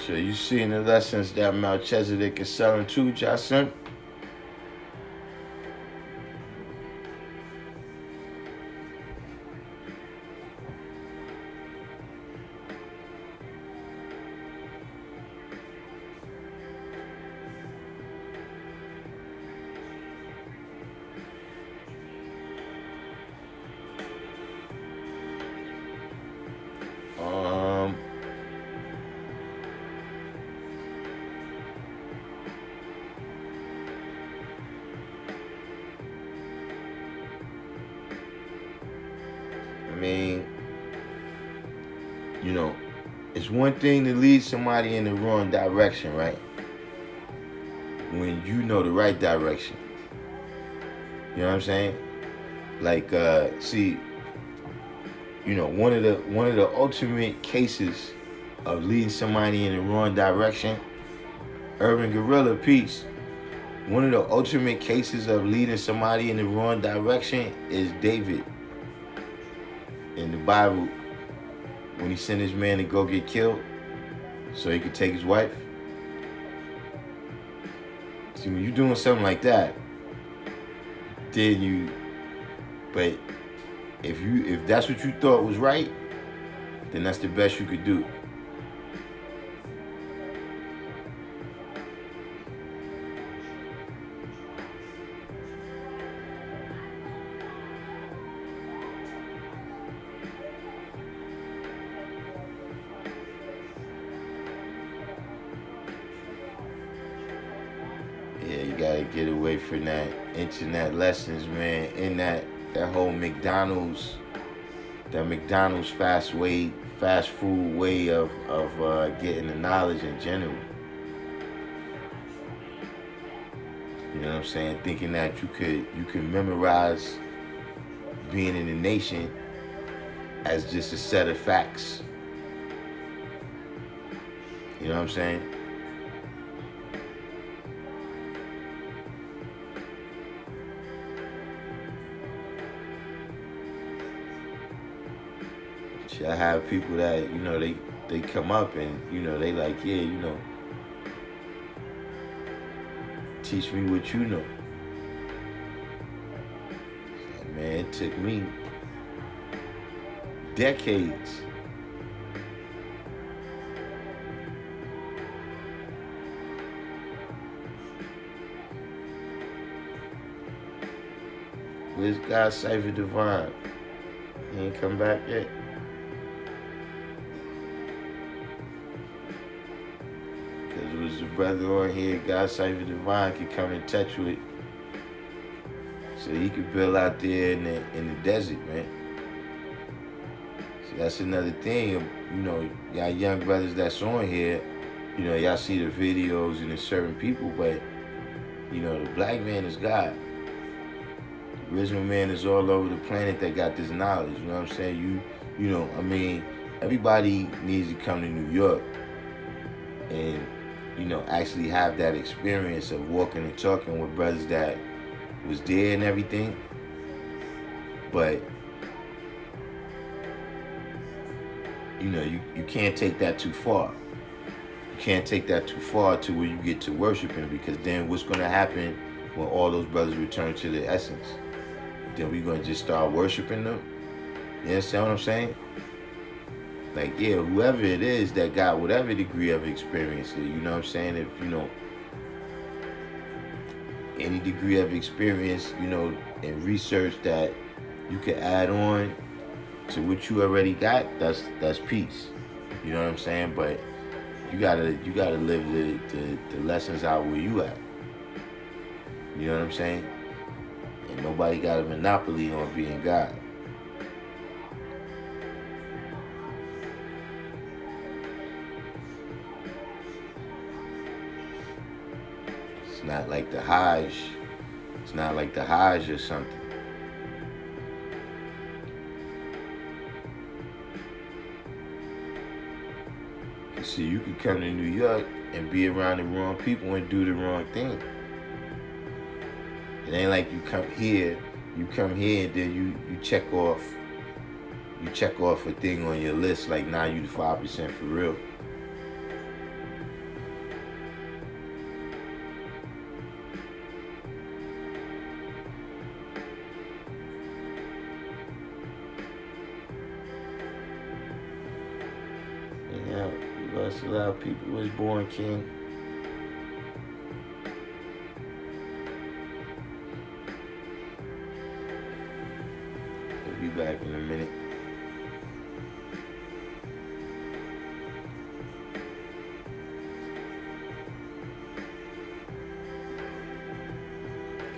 So you seeing the lessons that Melchizedek is selling to Jasim? Um, I mean, you know, it's one thing to lead somebody in the wrong direction, right? When you know the right direction. You know what I'm saying? Like, see, one of the ultimate cases of leading somebody in the wrong direction, Urban Gorilla Peace. One of the ultimate cases of leading somebody in the wrong direction is David in the Bible when he sent his man to go get killed so he could take his wife. See, when you're doing something like that, but if that's what you thought was right, then that's the best you could do. Yeah, you gotta get away from that internet lessons, man. In that whole McDonald's fast food way of getting the knowledge in general. You know what I'm saying? Thinking that you could memorize being in the nation as just a set of facts. You know what I'm saying? I have people that, they come up and, they like, yeah, teach me what you know. Like, man, it took me decades. Where's God Cypher Divine? He ain't come back yet. Because it was the brother on here, God Cypher Divine, could come in touch with, so he could build out there in the desert, man. So that's another thing, y'all young brothers that's on here, y'all see the videos and the certain people, but, the black man is God. The original man is all over the planet that got this knowledge, you know what I'm saying? Everybody needs to come to New York and, actually have that experience of walking and talking with brothers that was there and everything. But, you can't take that too far. You can't take that too far to where you get to worshiping, because then what's going to happen when all those brothers return to the essence? Then we're going to just start worshiping them? You understand what I'm saying? Like, yeah, whoever it is that got whatever degree of experience, you know what I'm saying? If, any degree of experience, and research that you can add on to what you already got, that's peace. You know what I'm saying? But you gotta live the lessons out where you at. You know what I'm saying? And nobody got a monopoly on being God. It's not like the Hajj. It's not like the Hajj or something. See, you could come to New York and be around the wrong people and do the wrong thing. It ain't like you come here and then you check off a thing on your list like, now you the 5% for real. Yeah, we lost a lot of people who was born king. We'll be back in a minute.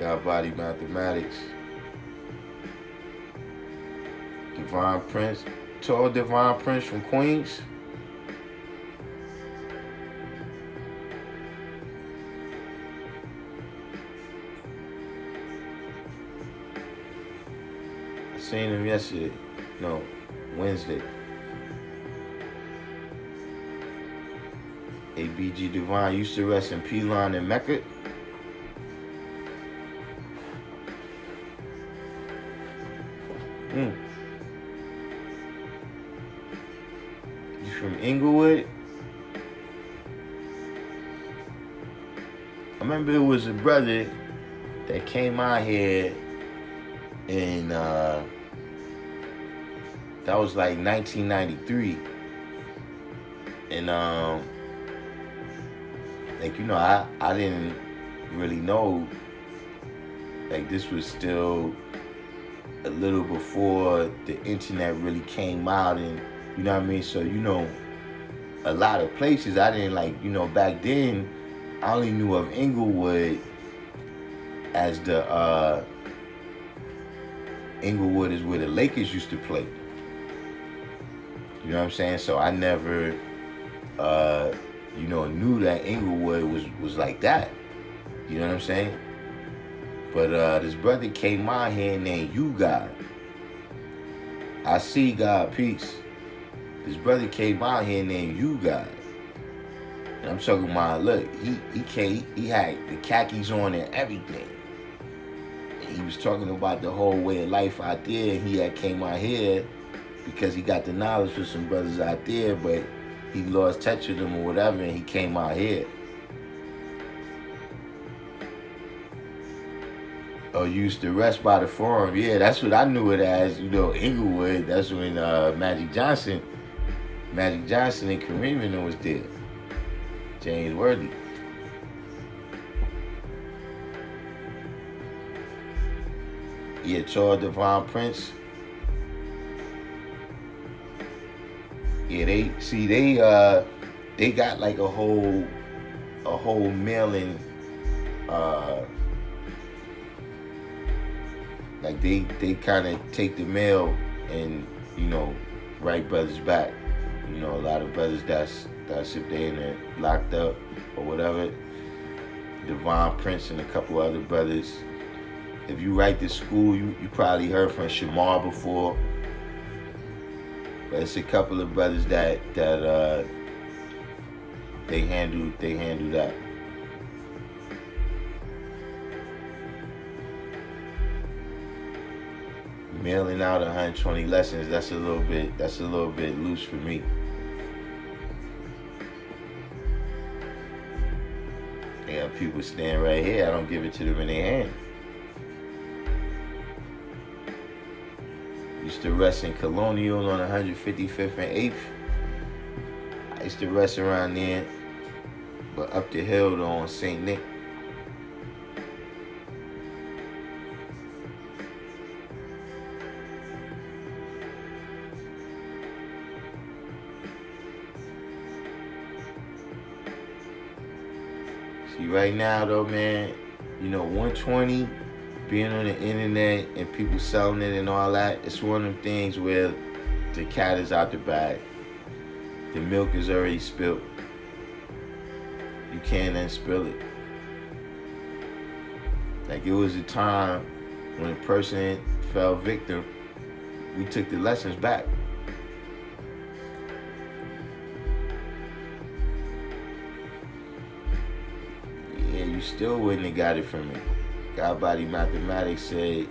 God Body Mathematics. Divine Prince. Tall Divine Prince from Queens. I seen him yesterday. No, Wednesday. ABG Divine used to rest in P-Line in Mecca. You from Inglewood? I remember it was a brother that came out here and that was like 1993. And like, you know, I didn't really know, like, this was still a little before the internet really came out, and you know what I mean? So, you know, a lot of places I didn't, like, you know, back then I only knew of Inglewood as the Inglewood is where the Lakers used to play. You know what I'm saying? So I never you know, knew that Inglewood was like that. You know what I'm saying? But this brother came out here named You God. I see God, peace. This brother came out here named You God. And I'm talking about, look, he had the khakis on and everything. And he was talking about the whole way of life out there. He had came out here because he got the knowledge for some brothers out there, but he lost touch with them or whatever, and he came out here. Oh, used to rest by the Forum. Yeah, that's what I knew it as, you know, Inglewood. That's when Magic Johnson and Kareem and them was there. James Worthy. Yeah, Tall Divine Prince. Yeah, they got like a whole mailing, like they kind of take the mail and, you know, write brothers back. You know, a lot of brothers that's if they in there locked up or whatever. Divine Prince and a couple other brothers. If you write to school, you probably heard from Shamar before. But it's a couple of brothers that they handle that. Mailing out 120 lessons, that's a little bit loose for me. They got people standing right here, I don't give it to them in their hand. Used to rest in Colonial on 155th and 8th. I used to rest around there, but up the hill though on St. Nick. See, right now though, man, you know, 120, being on the internet and people selling it and all that, it's one of them things where the cat is out the bag. The milk is already spilled. You can't unspill it. Like, it was a time when a person fell victim, we took the lessons back. Yeah, you still wouldn't have got it from me. God Body Mathematics said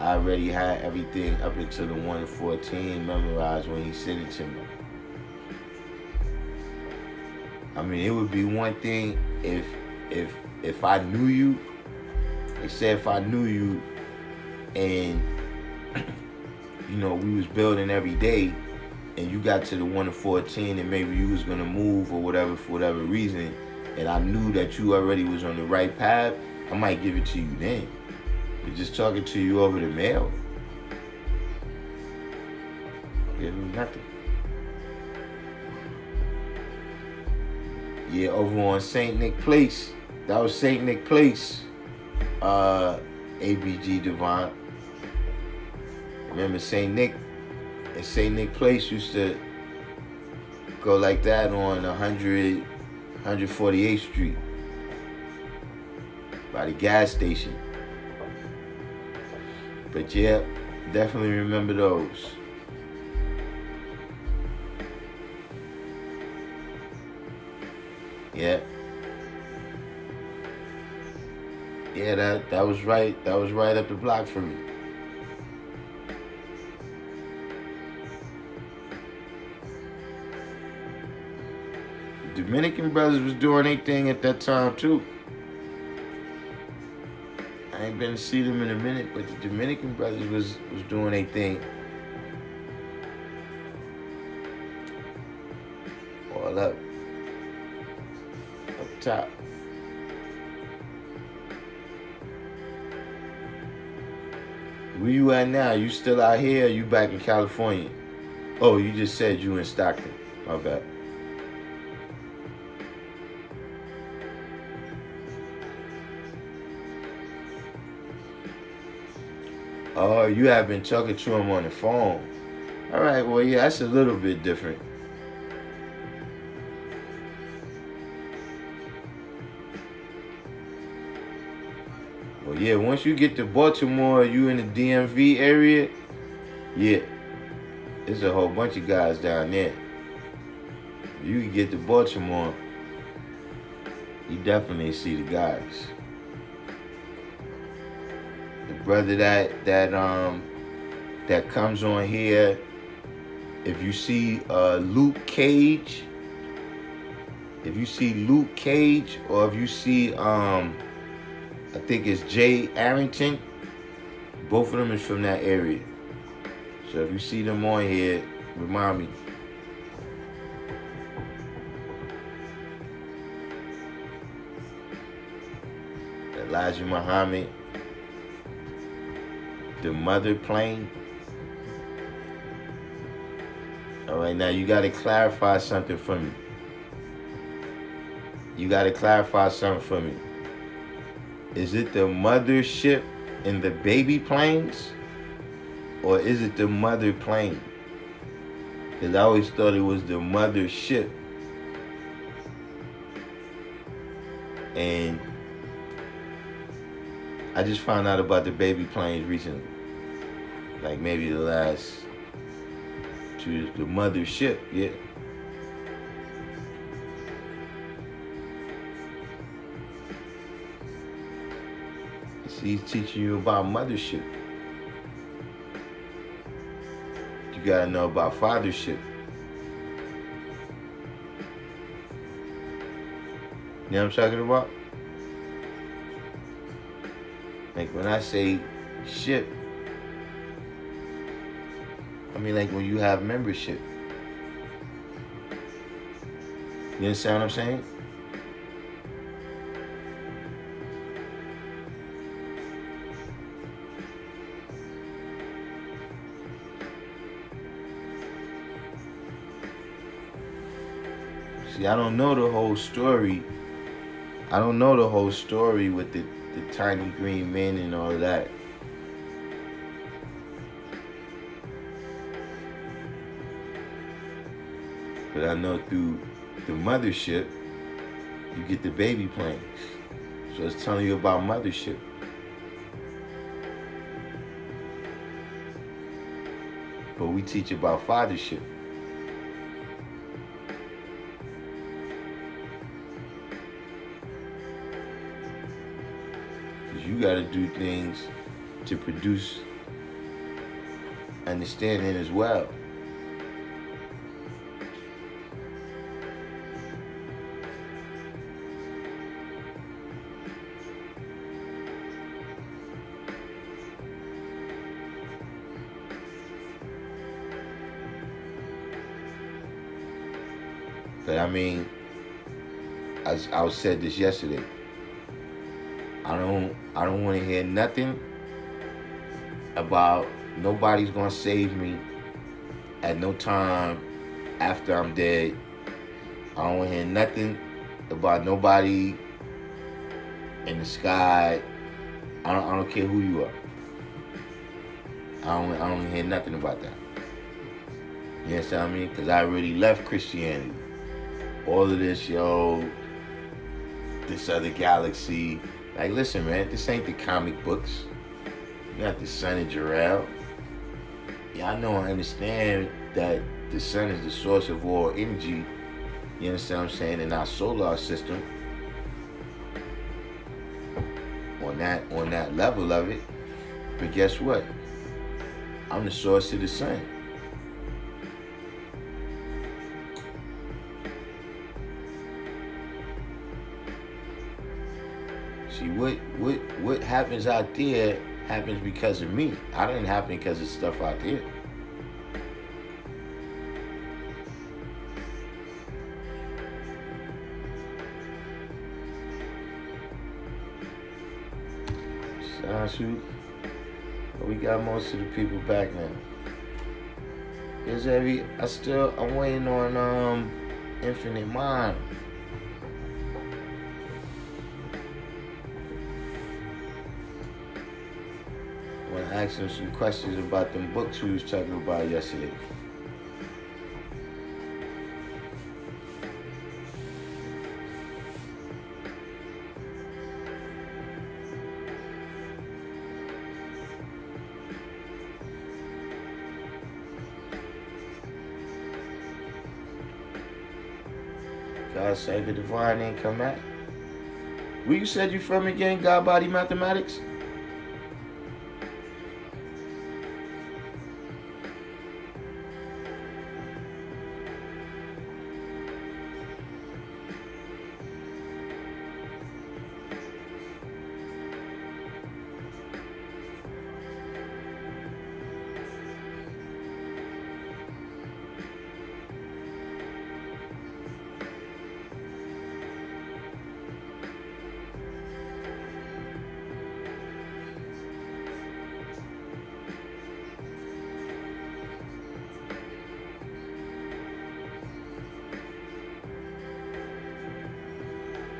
I already had everything up until the 114 memorized when he sent it to me. I mean, it would be one thing if I knew you. They said if I knew you and, you know, we was building every day and you got to the 1 to 14 and maybe you was gonna move or whatever for whatever reason, and I knew that you already was on the right path, I might give it to you then. But just talking to you over the mail, give me nothing. Yeah, over on St. Nick Place. That was St. Nick Place. ABG Devon. Remember St. Nick? And St. Nick Place used to go like that on 148th Street. By the gas station. But yeah, definitely remember those. Yeah. Yeah, that was right. That was right up the block for me. The Dominican brothers was doing their thing at that time too. I ain't been to see them in a minute, but the Dominican brothers was doing their thing. All up top. Where you at now? You still out here or you back in California? Oh, you just said you in Stockton. My bad. Oh, you have been talking to him on the phone. All right, well, yeah, that's a little bit different. Well, yeah, once you get to Baltimore, you in the DMV area, yeah, there's a whole bunch of guys down there. You can get to Baltimore, you definitely see the guys. The brother that comes on here, if you see Luke Cage, or if you see I think it's Jay Arrington, both of them is from that area. So if you see them on here, remind me. Elijah Muhammad, the mother plane. All right, now you got to clarify something for me. Is it the mothership and the baby planes? Or is it the mother plane? Because I always thought it was the mothership. And I just found out about the baby planes recently. Like maybe the last two, the mothership, yeah. See, he's teaching you about mothership. You gotta know about fathership. You know what I'm talking about? Like when I say ship, I mean like when you have membership. You understand what I'm saying? See, I don't know the whole story. I don't know the whole story with the tiny green men and all of that. But I know through the mothership, you get the baby planes. So it's telling you about mothership. But we teach about fathership. You got to do things to produce understanding as well. But I mean, I said this yesterday. I don't want to hear nothing about nobody's gonna save me at no time after I'm dead. I don't want to hear nothing about nobody in the sky. I don't care who you are. I don't hear nothing about that. You understand what I mean? Because I already left Christianity. All of this, this other galaxy. Like, listen, man, this ain't the comic books. You got the sun and Jarrell. Yeah, I know and understand that the sun is the source of all energy. You understand what I'm saying? In our solar system. On that level of it. But guess what? I'm the source of the sun. See, what happens out there happens because of me. I didn't happen because of stuff out there. Shoot. We got most of the people back now. I'm waiting on Infinite Mind. I want to ask him some questions about them books we was talking about yesterday. God save the divine ain't come back. Where you said you from again? God Body Mathematics?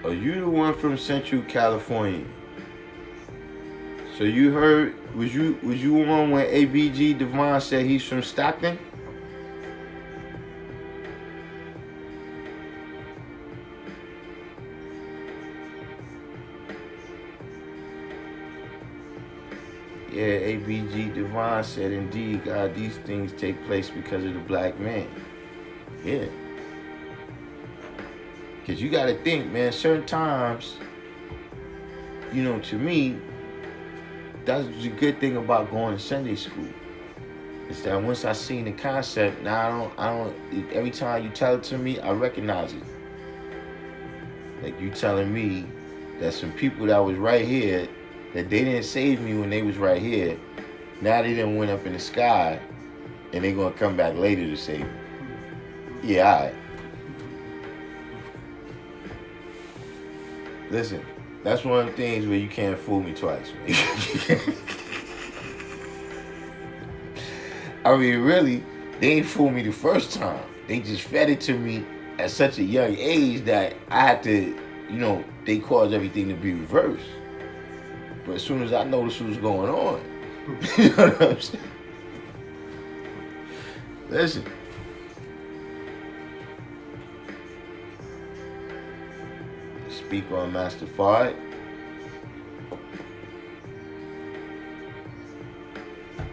Are you the one from Central California? So you heard, was you on when ABG Devon said he's from Stockton? Yeah, ABG Devon said, indeed, God, these things take place because of the black man. Yeah. Because you got to think, man, certain times, to me, that's the good thing about going to Sunday school. Is that once I seen the concept, now I don't, every time you tell it to me, I recognize it. Like you telling me that some people that was right here, that they didn't save me when they was right here, now they done went up in the sky, and they going to come back later to save me. Yeah, all right. Listen, that's one of the things where you can't fool me twice, man. I mean, really, they ain't fooled me the first time. They just fed it to me at such a young age that I had to, they caused everything to be reversed. But as soon as I noticed what was going on, you know what I'm saying? Listen. Speak on Master Fard.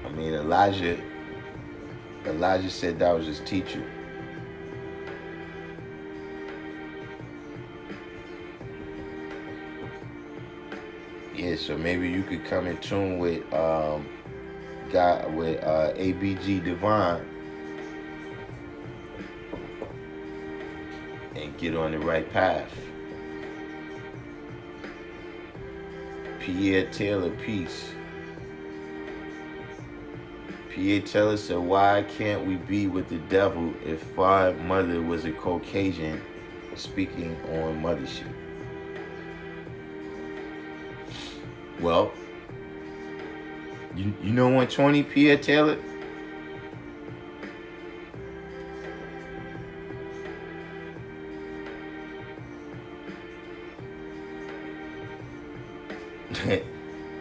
I mean, Elijah said that was his teacher. Yeah, so maybe you could come in tune with ABG Divine and get on the right path. Pierre Taylor, peace. P.A. Teller said, why can't we be with the devil if our mother was a Caucasian speaking on mothership? Well, you know 120, P.A. Taylor?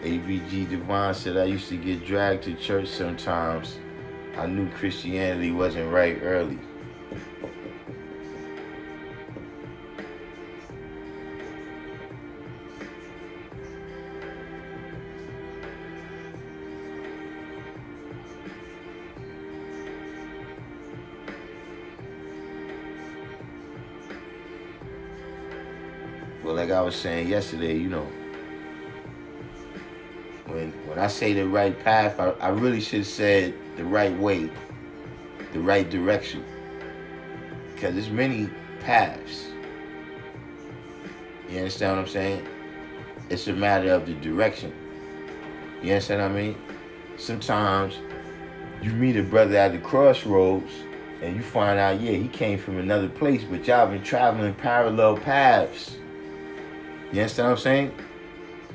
ABG Devon said, I used to get dragged to church sometimes. I knew Christianity wasn't right early. Well, like I was saying yesterday, you know, when I say the right path, I really should have said the right way, the right direction. Because there's many paths. You understand what I'm saying? It's a matter of the direction. You understand what I mean? Sometimes you meet a brother at the crossroads and you find out, yeah, he came from another place, but y'all been traveling parallel paths. You understand what I'm saying?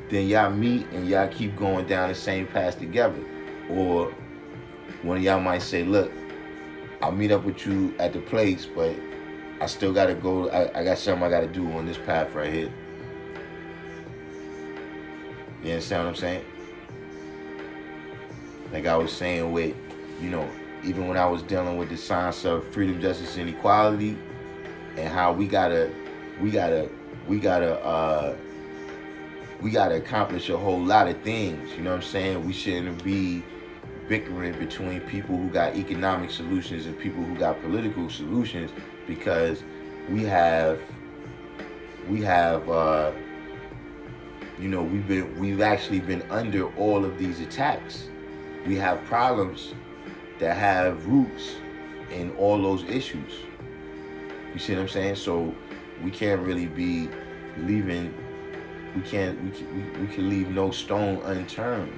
Then y'all meet and y'all keep going down the same path together. Or one of y'all might say, look, I'll meet up with you at the place, but I still gotta go, I got something I gotta do on this path right here. You understand what I'm saying? Like I was saying with, you know, even when I was dealing with the science of freedom, justice, and equality, and how we gotta accomplish a whole lot of things. You know what I'm saying? We shouldn't be bickering between people who got economic solutions and people who got political solutions, because we've actually been under all of these attacks. We have problems that have roots in all those issues. You see what I'm saying? So we can't really be leaving. We can leave no stone unturned.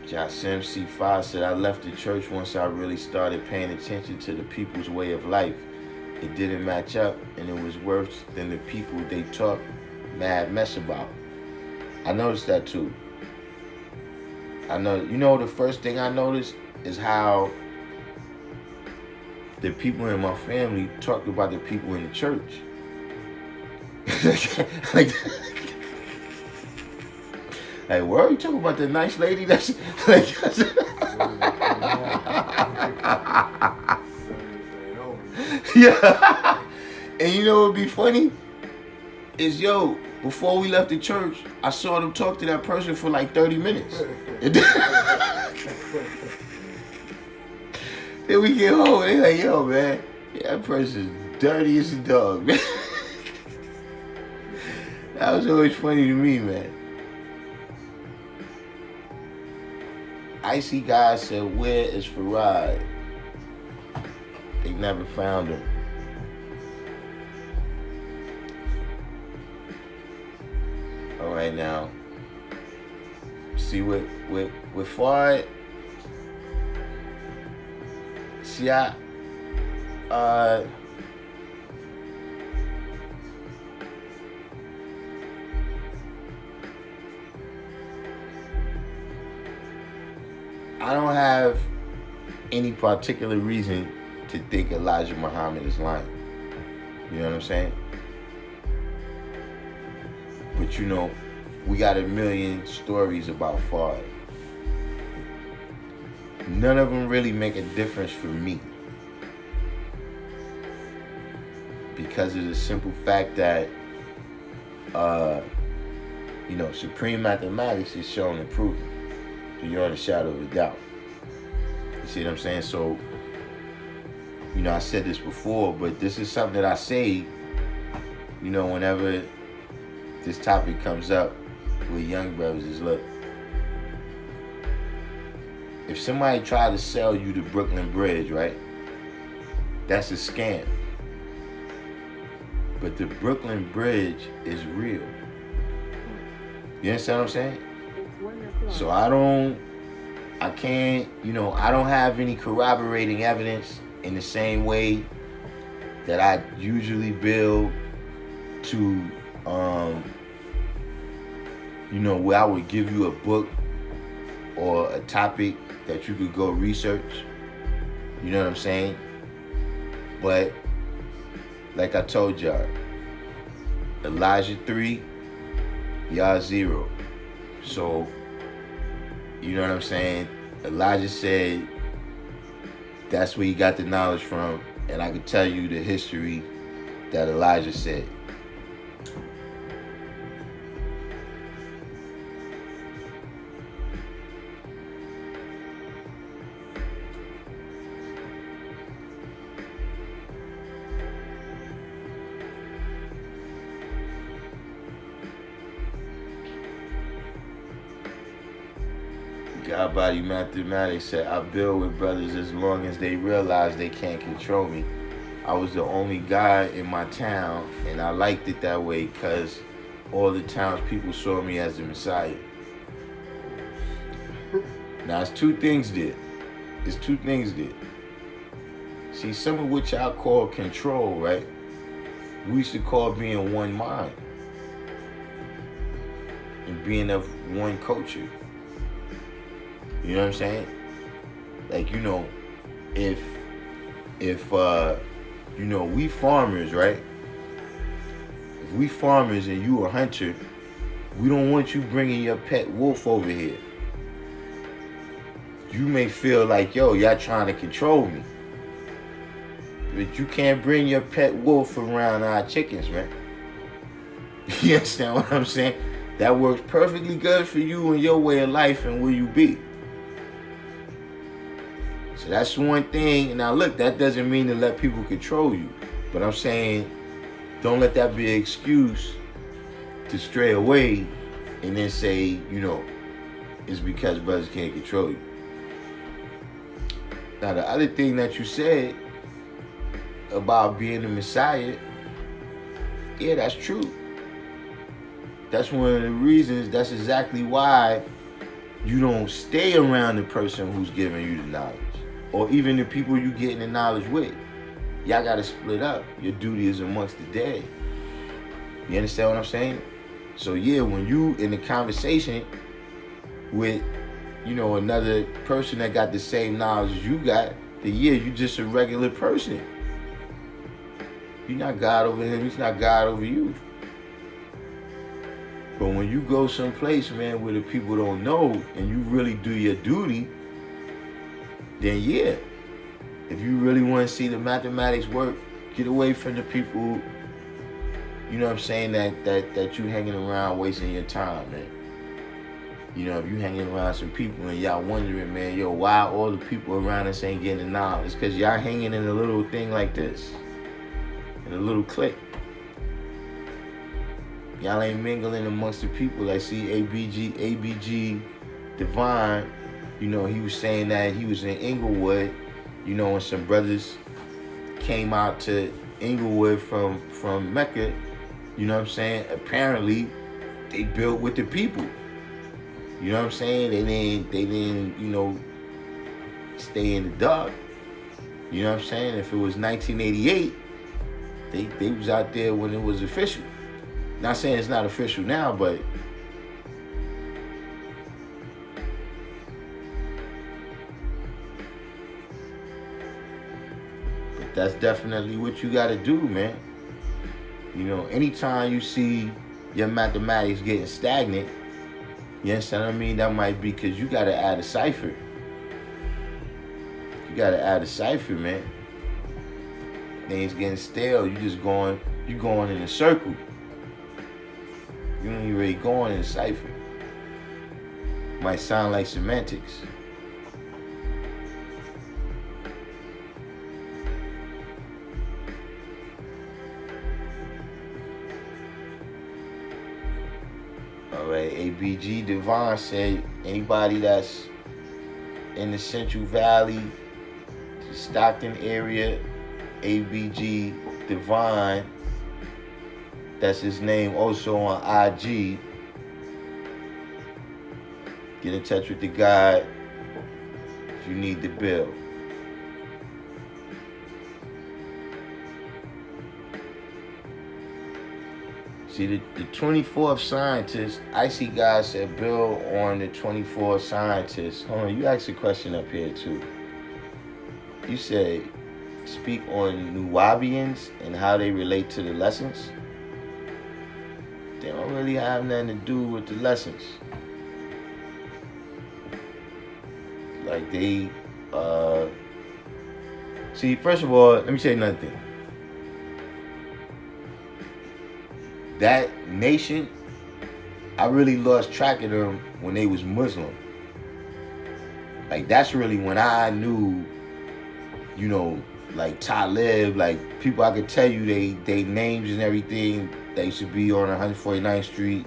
Jasim C5 said, I left the church once I really started paying attention to the people's way of life. It didn't match up, and it was worse than the people they talk mad mess about. I noticed that too. I know, you know, the first thing I noticed is how the people in my family talked about the people in the church. like, where are you talking about the nice lady? That's like, yeah. And you know what would be funny? Is, yo, before we left the church, I saw them talk to that person for like 30 minutes. Then we get home and they're like, yo, man, that person's dirty as a dog, man. That was always funny to me, man. Icy Guy said, where is Farad? They never found him. All right, now, see with Farad. See, I don't have any particular reason to think Elijah Muhammad is lying. You know what I'm saying? But you know, we got a million stories about Farad. None of them really make a difference for me, because of the simple fact that, you know, supreme mathematics is shown and proven beyond a shadow of a doubt. You see what I'm saying? So, you know, I said this before, but this is something that I say, you know, whenever this topic comes up with young brothers, is, look, if somebody tried to sell you the Brooklyn Bridge, right, that's a scam. but the Brooklyn Bridge is real. You understand what I'm saying? So I don't have any corroborating evidence in the same way that I usually build to, where I would give you a book or a topic that you could go research. You know what I'm saying? But like I told y'all, Elijah 3, y'all 0. So, you know what I'm saying? Elijah said that's where he got the knowledge from, and I could tell you the history that Elijah said. God Body Mathematics said, I build with brothers as long as they realize they can't control me. I was the only guy in my town, and I liked it that way because all the townspeople saw me as the Messiah. Now, it's two things there. See, some of which I call control, right? We used to call being one mind and being of one culture. You know what I'm saying? Like, if we farmers, right? If we farmers and you a hunter, we don't want you bringing your pet wolf over here. You may feel like, y'all trying to control me. But you can't bring your pet wolf around our chickens, man. You understand what I'm saying? That works perfectly good for you and your way of life and where you be. So that's one thing. Now look, that doesn't mean to let people control you. But I'm saying, don't let that be an excuse to stray away and then say, it's because brothers can't control you. Now the other thing that you said about being the Messiah, yeah, that's true. That's one of the reasons, that's exactly why you don't stay around the person who's giving you the knowledge. Or even the people you getting the knowledge with. Y'all gotta split up. Your duty is amongst the dead. You understand what I'm saying? So yeah, when you in the conversation with, another person that got the same knowledge as you got, then yeah, you just a regular person. You're not God over him, he's not God over you. But when you go someplace, man, where the people don't know and you really do your duty, then yeah, if you really want to see the mathematics work, get away from the people, you know what I'm saying, that you hanging around wasting your time, man. If you hanging around some people and y'all wondering, man, why all the people around us ain't getting the knowledge? It's because y'all hanging in a little thing like this, in a little clique. Y'all ain't mingling amongst the people. I see ABG Divine, he was saying that he was in Inglewood, and some brothers came out to Inglewood from Mecca, you know what I'm saying? Apparently, they built with the people. You know what I'm saying? They didn't, stay in the dark. You know what I'm saying? If it was 1988, they was out there when it was official. Not saying it's not official now, but that's definitely what you gotta do, man. Anytime you see your mathematics getting stagnant, you understand what I mean? That might be because you gotta add a cipher. You gotta add a cipher, man. Things getting stale. You going in a circle. You ain't really going in a cipher. Might sound like semantics. Alright, ABG Devon said anybody that's in the Central Valley, the Stockton area, ABG Devon That's his name also on IG. Get in touch with the guy if you need the bill. See, the 24th scientist, Icy guy said, Bill on the 24th scientist. Hold on, you asked a question up here too. You said, speak on Nuwabians and how they relate to the lessons. They don't really have nothing to do with the lessons. Like they, see, first of all, let me say another thing. That nation, I really lost track of them when they was Muslim. Like that's really when I knew, you know, like Talib, like people I could tell you they names and everything. They used to be on 149th Street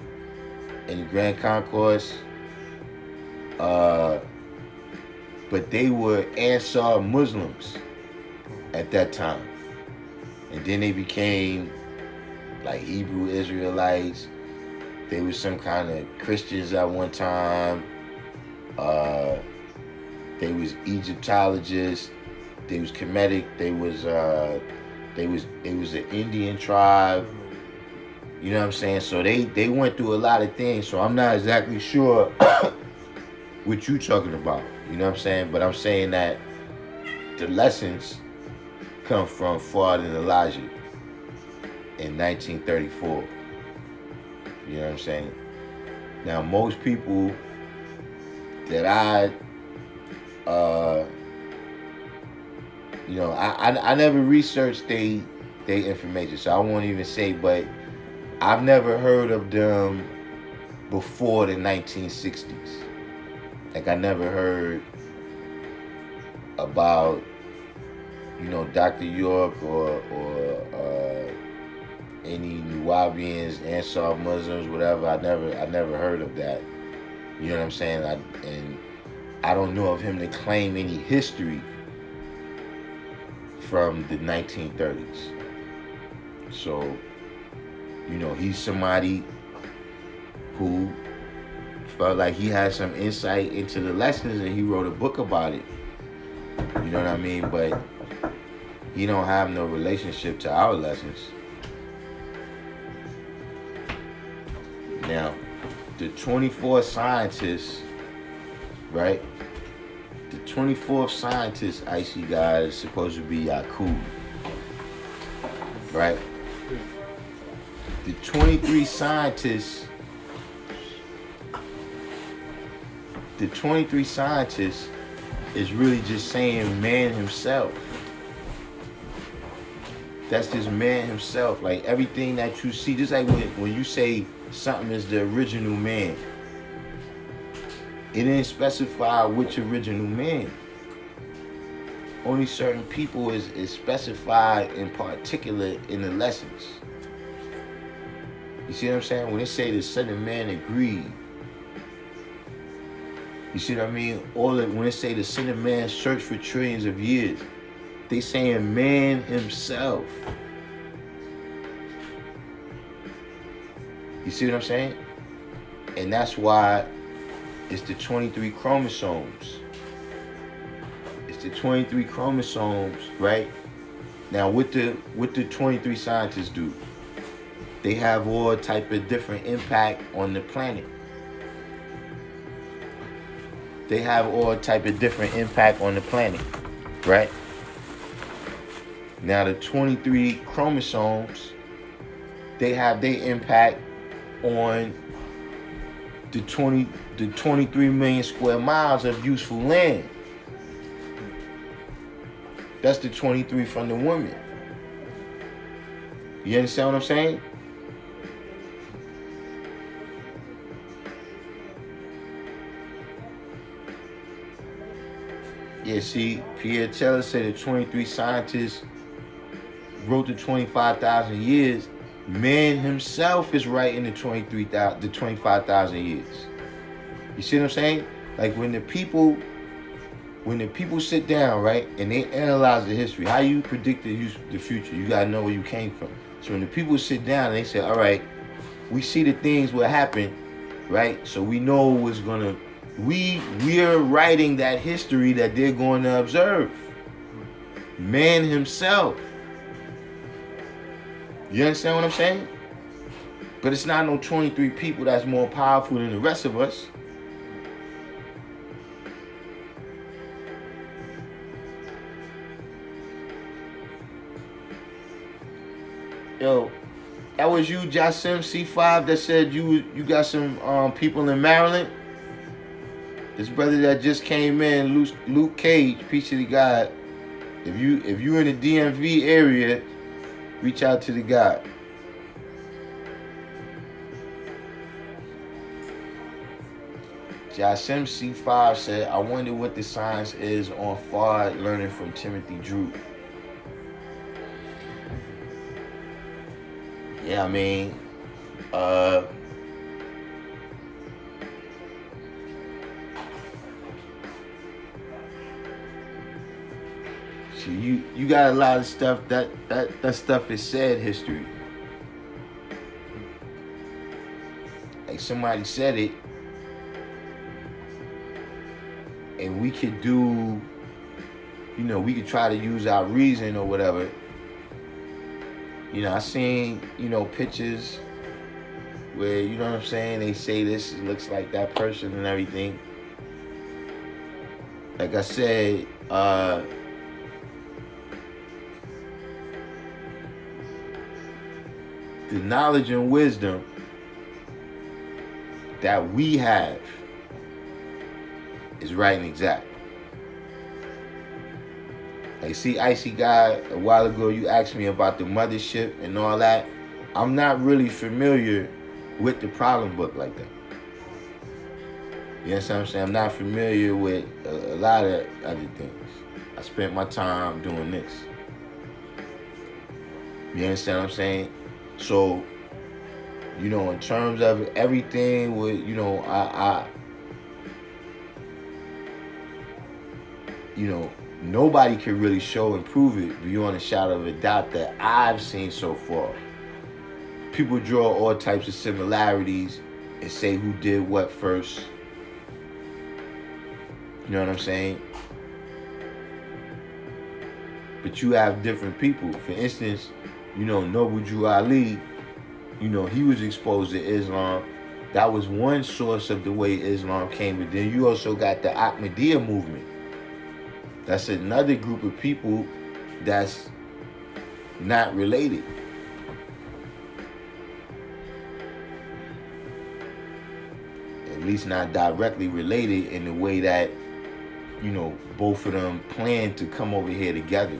in the Grand Concourse. But they were Ansar Muslims at that time. And then they became like Hebrew Israelites. They were some kind of Christians at one time. They was Egyptologists. They was Kemetic. It was an Indian tribe. You know what I'm saying? So they went through a lot of things. So I'm not exactly sure what you talking about. You know what I'm saying? But I'm saying that the lessons come from Fuad and Elijah in 1934. You know what I'm saying? Now, most people that I never researched they information, so I won't even say, but I've never heard of them before the 1960s. Like, I never heard about, you know, Dr. York or any Nuwabians, Ansar Muslims, whatever. I never heard of that. You know what I'm saying? And I don't know of him to claim any history from the 1930s. So, you know, he's somebody who felt like he had some insight into the lessons and he wrote a book about it. You know what I mean? But he don't have no relationship to our lessons. Now, the 24th scientist, right? The 24th scientist, Icy guy, is supposed to be Yakub, right? The 23 scientists is really just saying man himself. That's just man himself. Like everything that you see, just like when you say something is the original man, it didn't specify which original man. Only certain people is specified in particular in the lessons. You see what I'm saying? When they say the Son of Man agreed, you see what I mean? When they say the Son of Man searched for trillions of years, they saying man himself. You see what I'm saying? And that's why it's the 23 chromosomes. It's the 23 chromosomes, right? Now, what the 23 scientists do? They have all type of different impact on the planet. They have all type of different impact on the planet, right? Now, the 23 chromosomes, they have their impact on the 23 million square miles of useful land. That's the 23 from the woman. You understand what I'm saying? Yeah, see, Pierre Teller said the 23 scientists wrote the 25,000 years. Man himself is writing the 25,000 years. You see what I'm saying? Like when the people sit down, right, and they analyze the history, how you predict the future, you gotta know where you came from. So when the people sit down and they say, all right, we see the things will happen, right? So we know what's gonna, we're writing that history that they're going to observe. Man himself. You understand what I'm saying? But it's not no 23 people that's more powerful than the rest of us. Yo, that was you, Jasim C5, that said you got some people in Maryland. This brother that just came in, Luke Cage, peace to the God. If you in the DMV area, reach out to the God. Jasim C5 said, I wonder what the science is on Fard learning from Timothy Drew. Yeah, I mean, see, you got a lot of stuff that stuff is said history. Like somebody said it, and we could do, we could try to use our reason or whatever. I seen, pictures where, you know what I'm saying, they say this looks like that person and everything. Like I said, the knowledge and wisdom that we have is right and exact. Like, see, Icy Guy, a while ago you asked me about the mothership and all that. I'm not really familiar with the problem book like that. You understand what I'm saying? I'm not familiar with a lot of other things. I spent my time doing this. You understand what I'm saying? So, in terms of everything with, nobody can really show and prove it beyond a shadow of a doubt that I've seen so far. People draw all types of similarities and say who did what first. You know what I'm saying? But you have different people. For instance, Noble Drew Ali, he was exposed to Islam. That was one source of the way Islam came. But then you also got the Ahmadiyya movement. That's another group of people that's not related. At least not directly related in the way that, both of them plan to come over here together.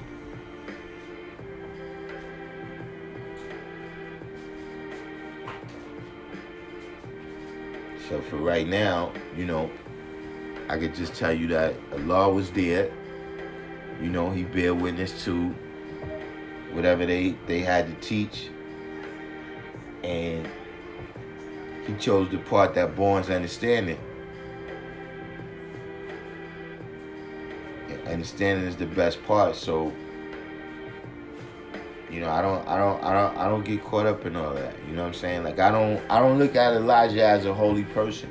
So for right now, I could just tell you that Allah was there. He bear witness to whatever they had to teach. And he chose the part that borns understanding. And understanding is the best part. So, I don't get caught up in all that. You know what I'm saying? Like I don't look at Elijah as a holy person.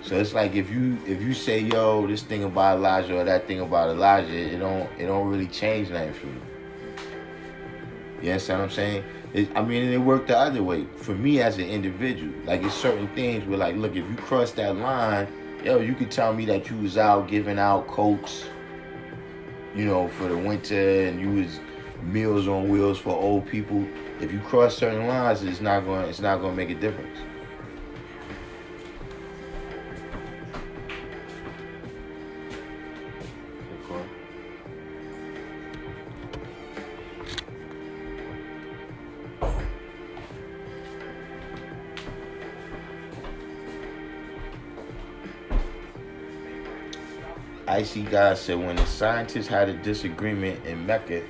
So it's like if you say, yo, this thing about Elijah or that thing about Elijah, it don't really change nothing for me. You understand what I'm saying? It worked the other way for me as an individual. Like it's certain things where, like, look, if you cross that line, yo, you could tell me that you was out giving out coats, for the winter, and you was Meals on Wheels for old people. If you cross certain lines, it's not going to make a difference. Icy God said when the scientists had a disagreement in Mecca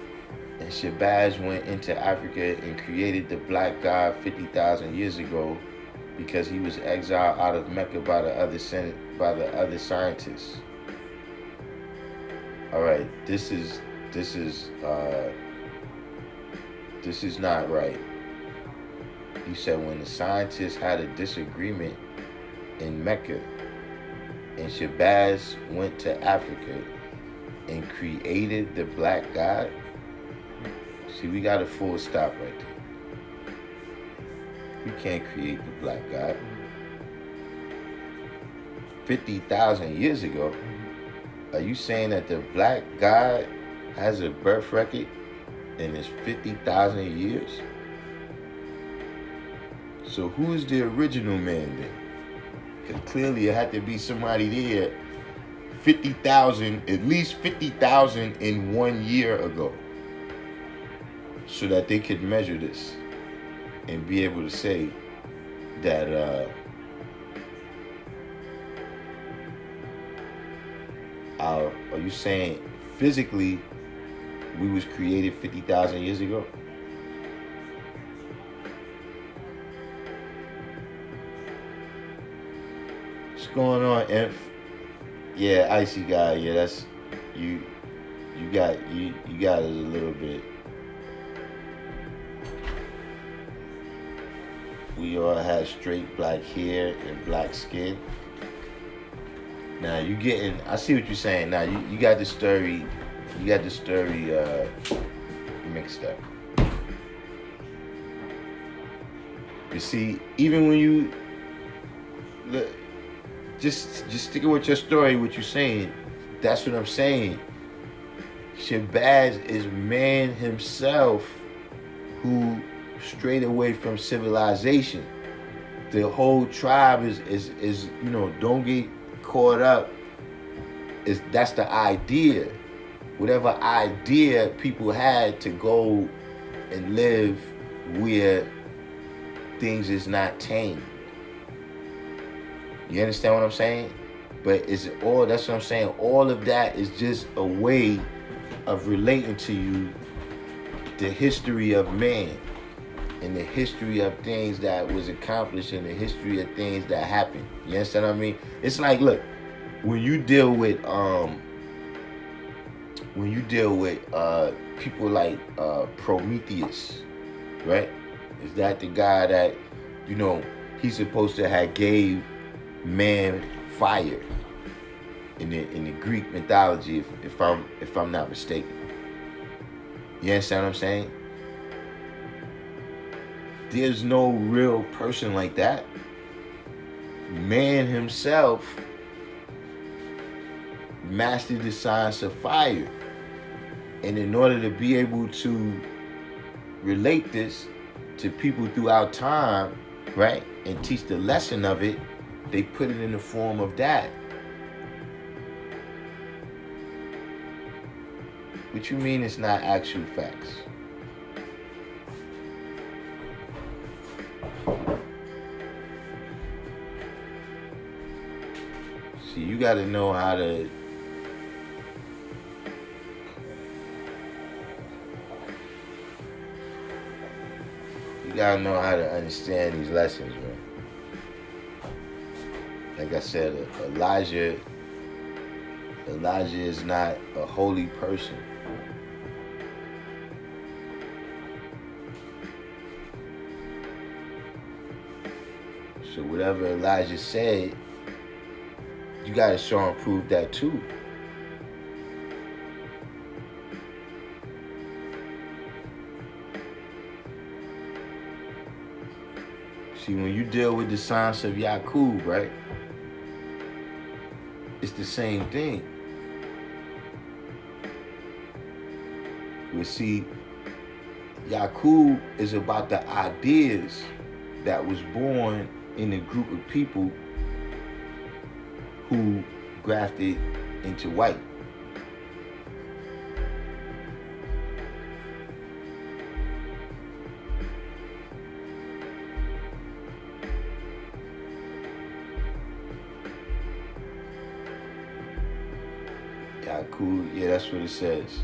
and Shabazz went into Africa and created the black god 50,000 years ago because he was exiled out of Mecca by the other scientists. All right, this is This is not right. He said when the scientists had a disagreement in Mecca and Shabazz went to Africa and created the black god. See, we got a full stop right there. You can't create the black god. 50,000 years ago, are you saying that the black god has a birth record and it's 50,000 years? So who's the original man then? Because clearly it had to be somebody there 50,000, at least 50,000 in 1 year ago, so that they could measure this and be able to say that are you saying physically we was created 50,000 years ago? What's going on, Inf? Yeah, icy guy. Yeah, that's you. You got it a little bit. We all had straight black hair and black skin. Now you getting, I see what you're saying. Now you got the story mixed up. You see, even when you just sticking with your story, what you're saying, that's what I'm saying. Shabazz is man himself who strayed away from civilization. The whole tribe is don't get caught up. That's the idea. Whatever idea people had to go and live where things is not tamed. You understand what I'm saying? But that's what I'm saying. All of that is just a way of relating to you the history of man and the history of things that was accomplished and the history of things that happened. You understand what I mean? It's like, look, when you deal with people like Prometheus, right? Is that the guy that, he's supposed to have gave man fire in the Greek mythology, if I'm not mistaken. You understand what I'm saying? There's no real person like that. Man himself mastered the science of fire. And in order to be able to relate this to people throughout time, right, and teach the lesson of it, they put it in the form of that. What you mean it's not actual facts? See, you got to know how to... You got to know how to understand these lessons, man. Like I said, Elijah is not a holy person. So whatever Elijah said, you got to show and prove that too. See, when you deal with the science of Yaqub, right, it's the same thing. We see Yaqub is about the ideas that was born in a group of people who grafted into white. Yaqub, yeah, that's what it says.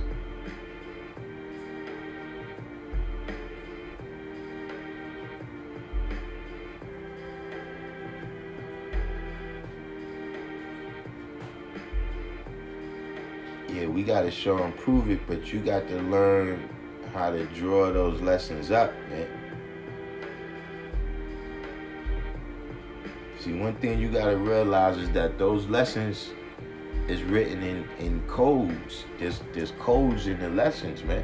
Yeah, we got to show and prove it, but you got to learn how to draw those lessons up, man. See, one thing you gotta realize is that those lessons is written in codes. There's codes in the lessons, man.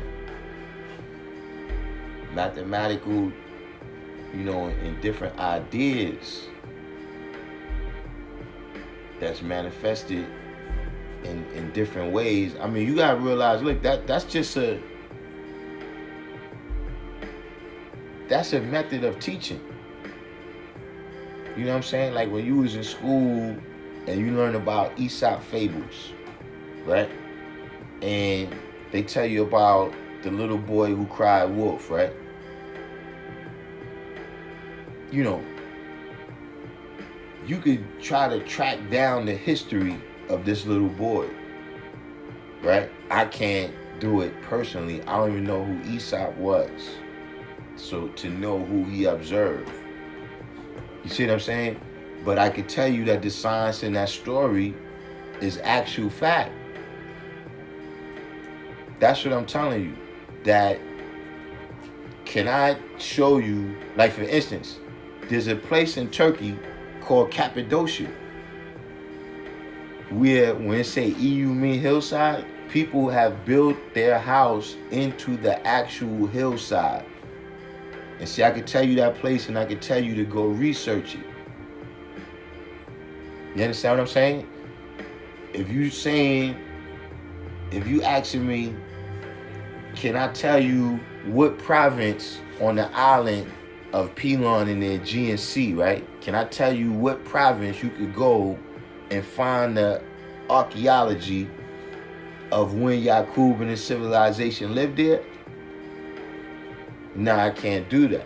Mathematical, in different ideas that's manifested in different ways. I mean, you gotta realize, look, that's a method of teaching. You know what I'm saying? Like when you was in school and you learn about Aesop fables, right? And they tell you about the little boy who cried wolf, right? You could try to track down the history of this little boy, right? I can't do it personally. I don't even know who Aesop was. So to know who he observed. You see what I'm saying? But I could tell you that the science in that story is actual fact. That's what I'm telling you. That can I show you, like for instance, there's a place in Turkey called Cappadocia, where when it say EU mean hillside, people have built their house into the actual hillside. And see, I could tell you that place and I could tell you to go research it. You understand what I'm saying? If you asking me, can I tell you what province on the island of Pelon in the Aegean Sea, right? Can I tell you what province you could go and find the archaeology of when Yaqub and his civilization lived there? No, I can't do that.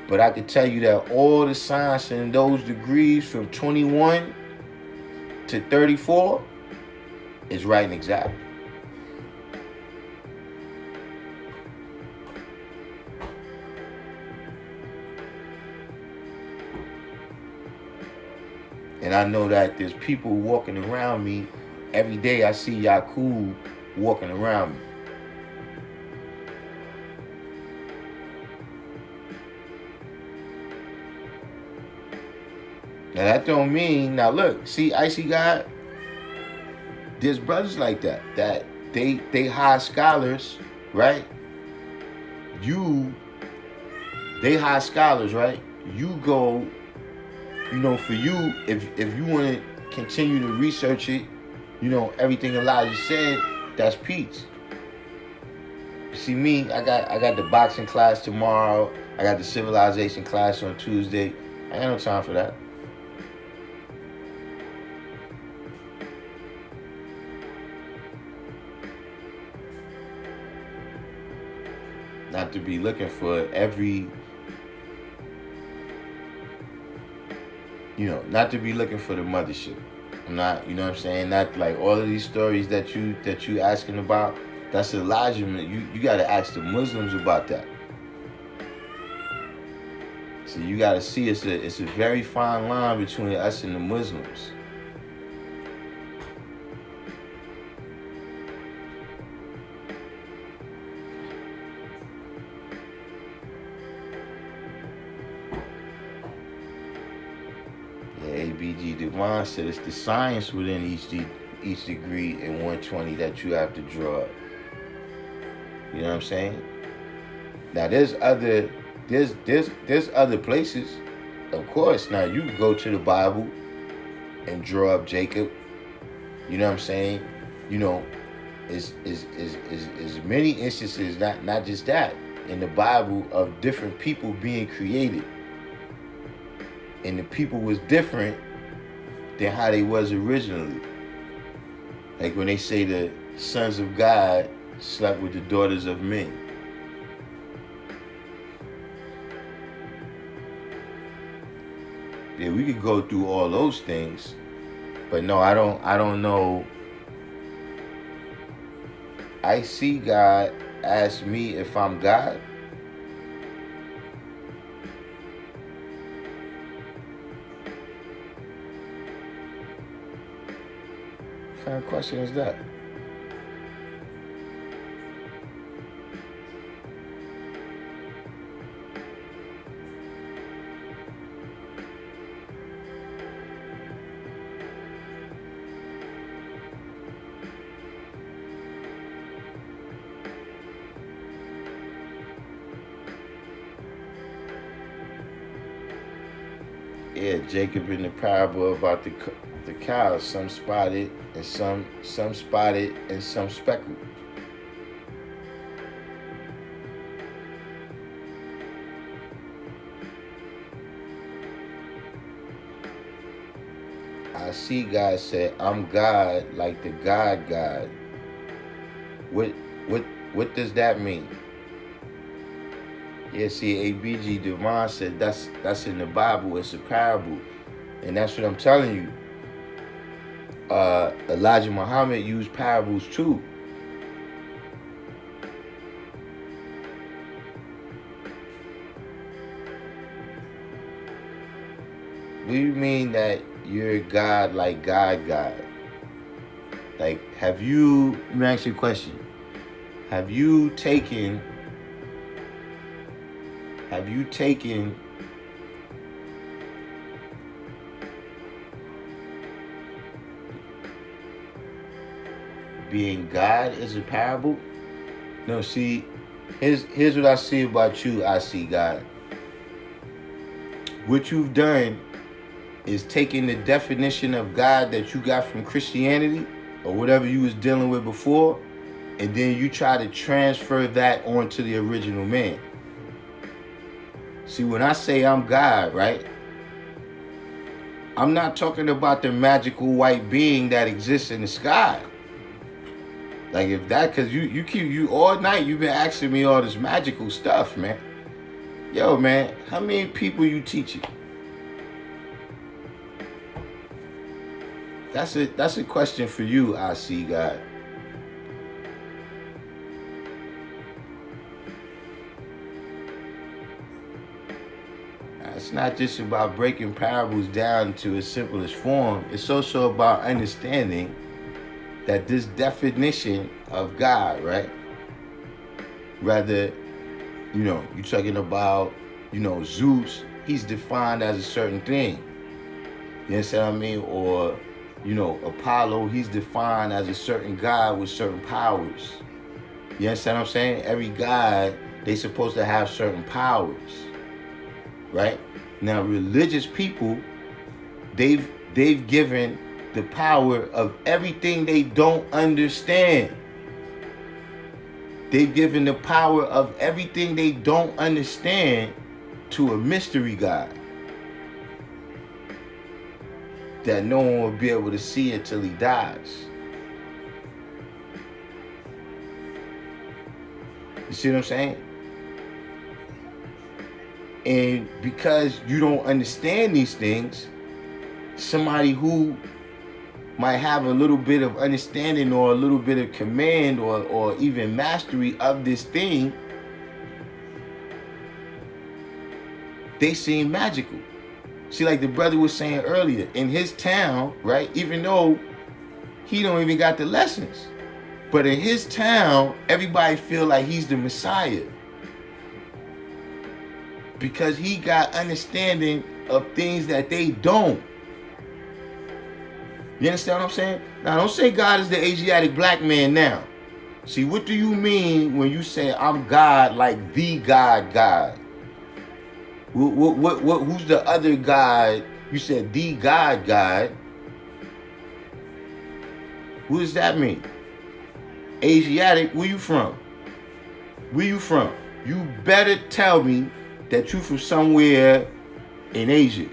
But I can tell you that all the science in those degrees from 21 to 34 is right and exact. And I know that there's people walking around me. Every day I see Yaqub walking around me. Now that don't mean, now look, see Icy God, there's brothers like that they high scholars, right? They high scholars, right? You go, for you, if you want to continue to research it, everything Elijah said, that's peace. See me, I got the boxing class tomorrow, I got the civilization class on Tuesday. I ain't got no time for that. Not to be looking for not to be looking for the mothership. I'm not, what I'm saying? Not like all of these stories that you asking about. That's Elijah. You got to ask the Muslims about that. So you got to see it's a very fine line between us and the Muslims. ABG Devon said it's the science within each degree in 120 that you have to draw up. You know what I'm saying? Now there's other places, of course. Now you can go to the Bible and draw up Jacob. You know what I'm saying? Is many instances, not just that, in the Bible of different people being created. And the people was different than how they was originally. Like when they say the sons of God slept with the daughters of men. Yeah, we could go through all those things, but no, I don't know. I see God ask me if I'm God. What kind of question is that? Yeah, Jacob in the parable about the cows, some spotted and some spotted and some speckled. I see God say, "I'm God, like the God." What what what does that mean? Yeah, see, ABG Devon said that's in the Bible. It's a parable, and that's what I'm telling you. Elijah Muhammad used parables too. What do you mean that you're God like God? Like, have you? Let me ask you a question. Have you taken? Have you taken? Being God as a parable? No, see, here's what I see about you. I see God. What you've done is taking the definition of God that you got from Christianity or whatever you was dealing with before, and then you try to transfer that onto the original man. See, when I say I'm God, right? I'm not talking about the magical white being that exists in the sky. Like if that, cause you all night you've been asking me all this magical stuff, man. Yo, man, how many people you teaching? That's a question for you, I see God. It's not just about breaking parables down to its simplest form. It's also about understanding that this definition of God, right? Rather, you're talking about, Zeus, he's defined as a certain thing. You understand what I mean? Or, Apollo, he's defined as a certain god with certain powers. You understand what I'm saying? Every god, they supposed to have certain powers. Right? Now, religious people, they've given the power of everything they don't understand. They've given the power of everything they don't understand to a mystery God that no one will be able to see until he dies. You see what I'm saying? And because you don't understand these things, somebody who might have a little bit of understanding or a little bit of command or even mastery of this thing, they seem magical. See, like the brother was saying earlier, in his town, right, even though he don't even got the lessons, but in his town, everybody feel like he's the Messiah because he got understanding of things that they don't. You understand what I'm saying? Now, don't say God is the Asiatic black man now. See, what do you mean when you say I'm God, like the God? Who's the other God? You said the God. What does that mean? Asiatic, where you from? You better tell me that you from somewhere in Asia.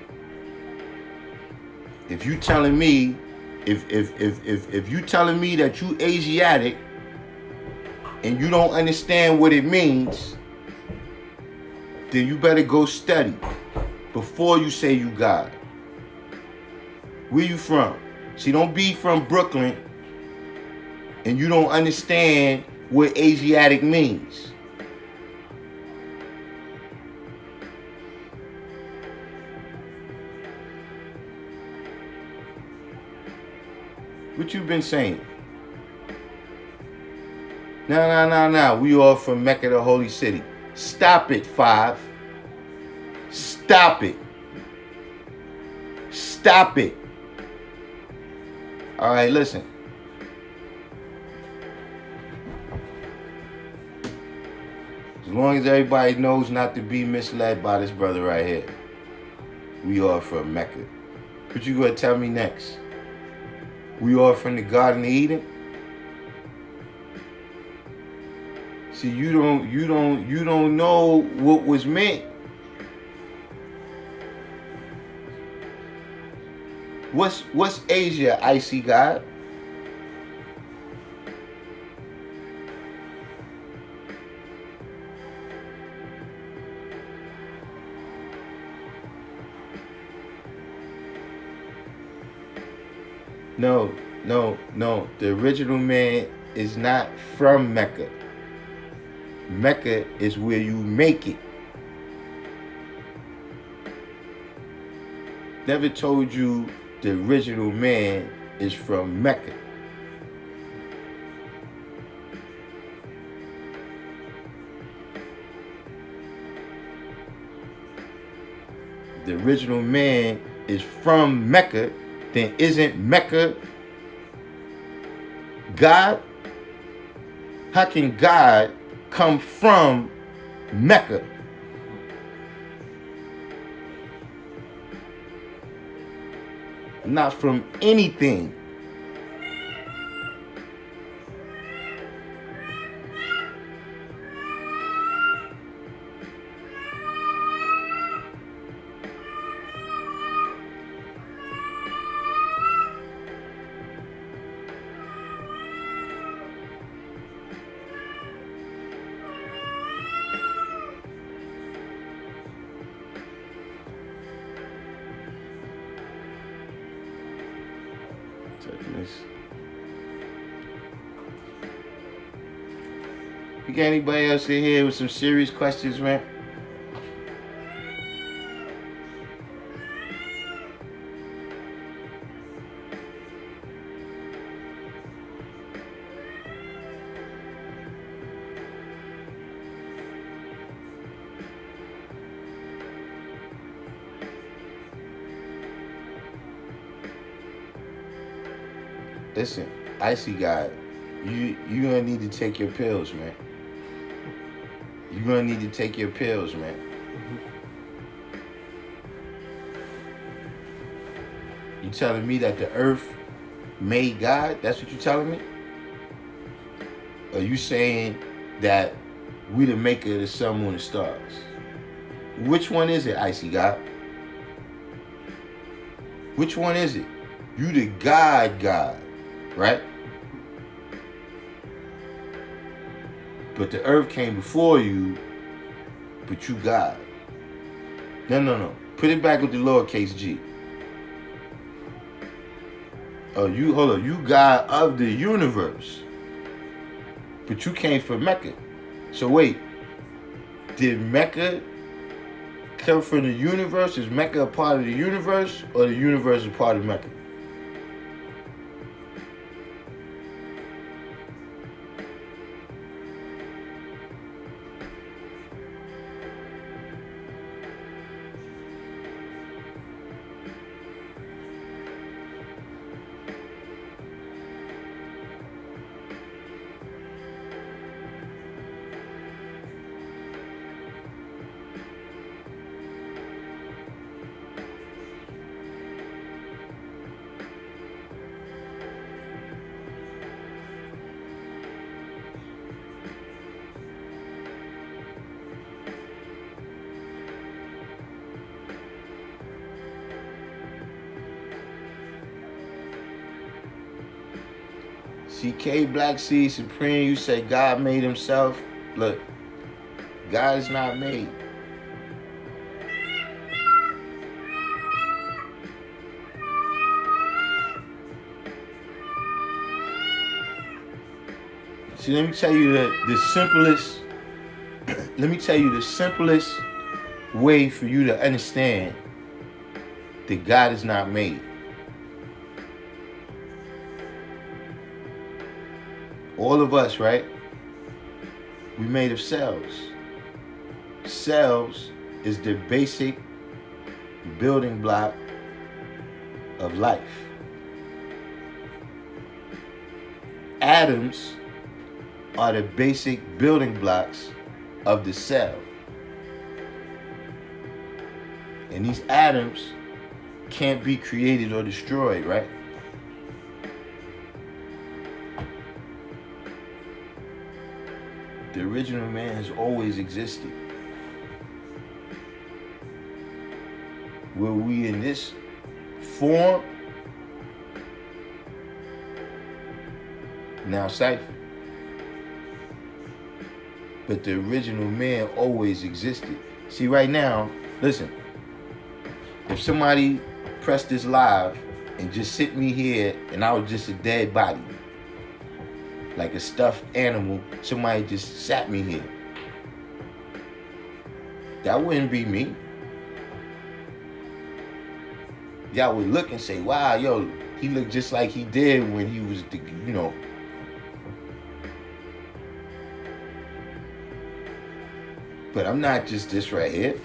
If you telling me, if you telling me that you Asiatic and you don't understand what it means, then you better go study before you say you God. Where you from? See, don't be from Brooklyn and you don't understand what Asiatic means. What you been saying? No. We all from Mecca, the holy city. Stop it, 5. Stop it. All right, listen. As long as everybody knows not to be misled by this brother right here. we all from Mecca. What you gonna tell me next? We all from the Garden of Eden? See, you don't know what was meant. What's Asia, icy God? No. The original man is not from Mecca. Mecca is where you make it. Never told you the original man is from Mecca. The original man is from Mecca, then isn't Mecca God? How can God come from Mecca? Not from anything. You got anybody else in here with some serious questions, man? Listen, Icy God, you gonna need to take your pills, man. You're gonna need to take your pills, man. You telling me that the earth made God? That's what you telling me? Or you saying that we the maker of the sun, moon, and stars? Which one is it, Icy God? Which one is it? You the God, right? But the earth came before you, but you God. No. Put it back with the lowercase g. Oh, you God of the universe. But you came from Mecca. So wait, did Mecca come from the universe? Is Mecca a part of the universe, or the universe is part of Mecca? CK Black Seed Supreme, you say God made himself. Look, God is not made. See, let me tell you the simplest. Let me tell you the simplest way for you to understand that God is not made. All of us, right? We made of cells. Cells is the basic building block of life. Atoms are the basic building blocks of the cell. And these atoms can't be created or destroyed, right? The original man has always existed. Were we in this form? Now cipher. But the original man always existed. See, right now, listen. If somebody pressed this live and just sit me here and I was just a dead body, like a stuffed animal, somebody just sat me here, that wouldn't be me. Y'all would look and say, wow, yo, he looked just like he did when he was, you know. But I'm not just this right here.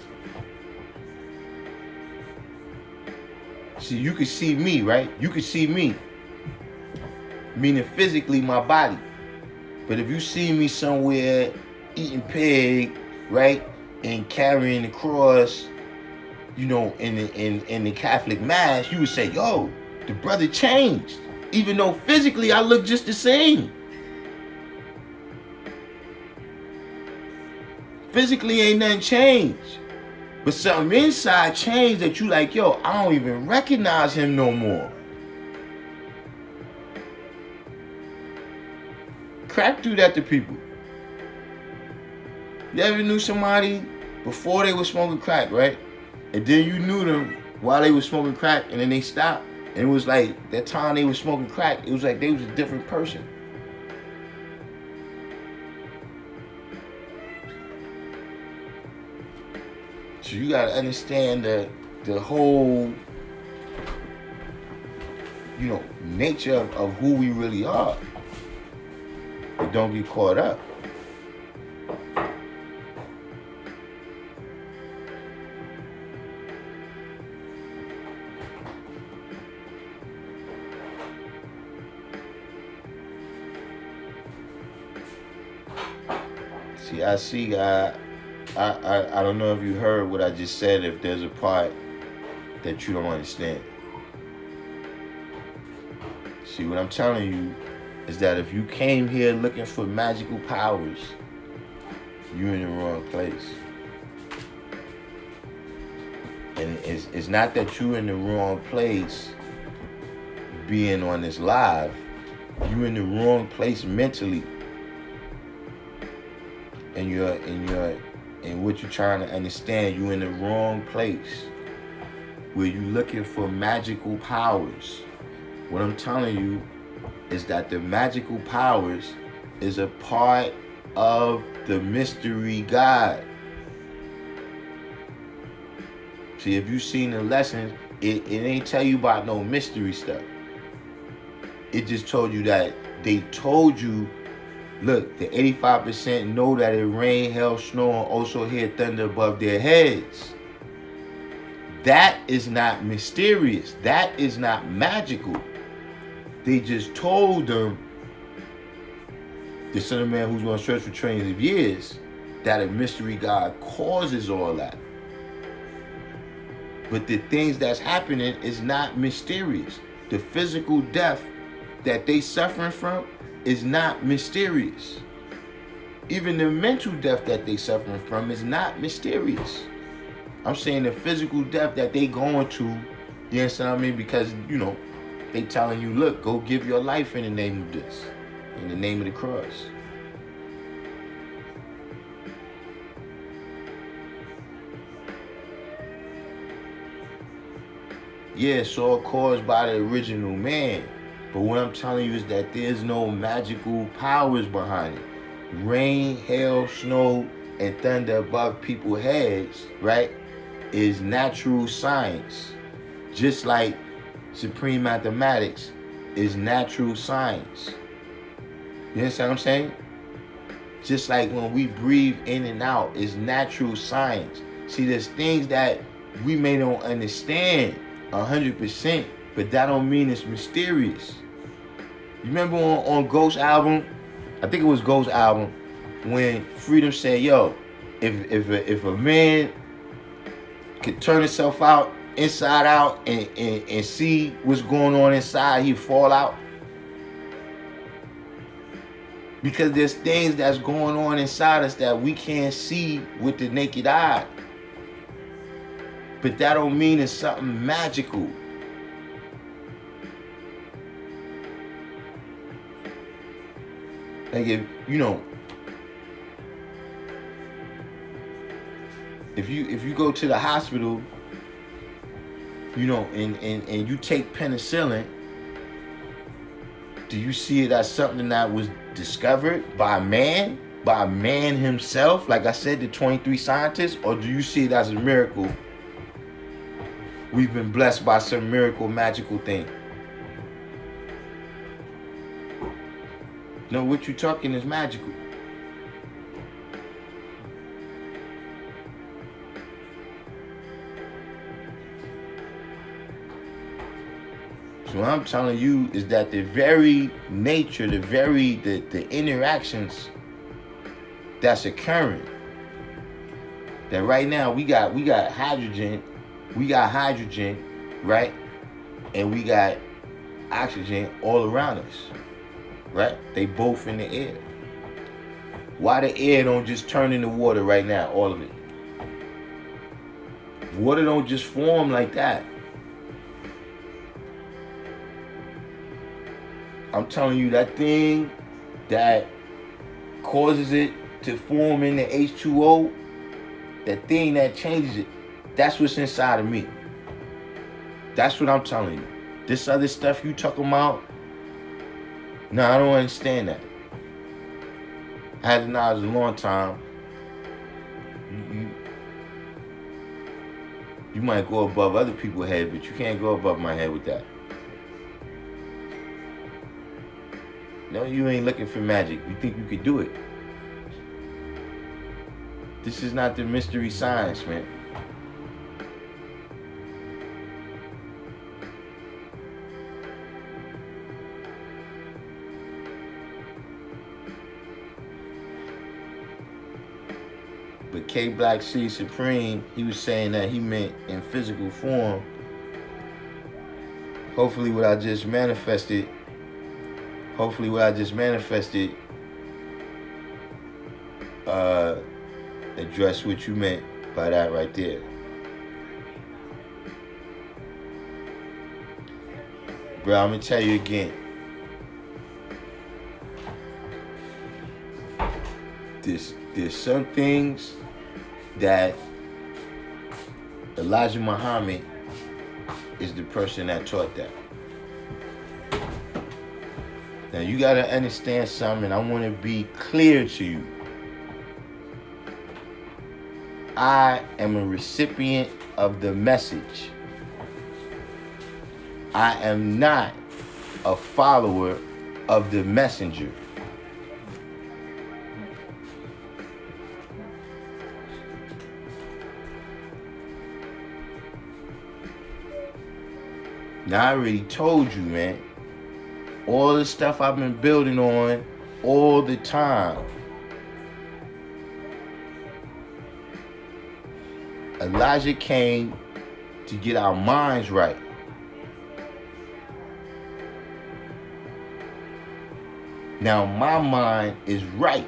See, you can see me, right? You can see me. Meaning physically my body. But if you see me somewhere eating pig, right? And carrying the cross, you know, in the Catholic Mass, you would say, yo, the brother changed. Even though physically I look just the same. Physically ain't nothing changed. But something inside changed that you like, yo, I don't even recognize him no more. Crack do that to people. You ever knew somebody before they were smoking crack, right? And then you knew them while they were smoking crack and then they stopped. And it was like that time they were smoking crack, it was like they was a different person. So you gotta understand the whole, you know, nature of who we really are. But don't get caught up. See, I don't know if you heard what I just said, if there's a part that you don't understand. See, what I'm telling you is that if you came here looking for magical powers, you're in the wrong place. And it's not that you're in the wrong place being on this live. You're in the wrong place mentally. And what you're trying to understand, you're in the wrong place where you're looking for magical powers. What I'm telling you is that the magical powers is a part of the mystery God. See, if you've seen the lessons, it ain't tell you about no mystery stuff. It just told you that they told you, look, the 85% know that it rain, hail, snow, and also hear thunder above their heads. That is not mysterious. That is not magical. They just told them, the Son of Man who's going to stretch for trillions of years, that a mystery God causes all that. But the things that's happening is not mysterious. The physical death that they suffering from is not mysterious. Even the mental death that they suffering from is not mysterious. I'm saying the physical death that they going to, you understand what I mean? Because, you know, they telling you, look, go give your life in the name of this, in the name of the cross. Yeah, it's all caused by the original man. But what I'm telling you is that there's no magical powers behind it. Rain, hail, snow, and thunder above people's heads, right, is natural science. Just like supreme mathematics is natural science. You understand what I'm saying? Just like when we breathe in and out is natural science. See, there's things that we may not understand 100%, but that don't mean it's mysterious. You remember on Ghost album, I think it was Ghost album, when Freedom said, yo, if a man could turn itself out, inside out, and see what's going on inside, he'd fall out. Because there's things that's going on inside us that we can't see with the naked eye. But that don't mean it's something magical. Like if you go to the hospital, and you take penicillin, do you see it as something that was discovered by man himself, like I said, the 23 scientists, or do you see it as a miracle? We've been blessed by some miracle, magical thing. No, what you're talking is magical. So what I'm telling you is that the very nature, the interactions that's occurring, that right now we got hydrogen, right? And we got oxygen all around us, right? They both in the air. Why the air don't just turn into water right now, all of it? Water don't just form like that. I'm telling you, that thing that causes it to form in the H2O, that thing that changes it, that's what's inside of me. That's what I'm telling you. This other stuff you talking about, no, I don't understand that. I had the knowledge a long time. You might go above other people's head, but you can't go above my head with that. No, you ain't looking for magic. You think you could do it. This is not the mystery science, man. But K Black C Supreme, he was saying that he meant in physical form. Hopefully what I just manifested address what you meant by that right there. Bro, I'm gonna tell you again. There's some things that Elijah Muhammad is the person that taught that. Now you gotta understand something, and I want to be clear to you. I am a recipient of the message. I am not a follower of the messenger. Now I already told you, man. All the stuff I've been building on all the time. Elijah came to get our minds right. Now my mind is right.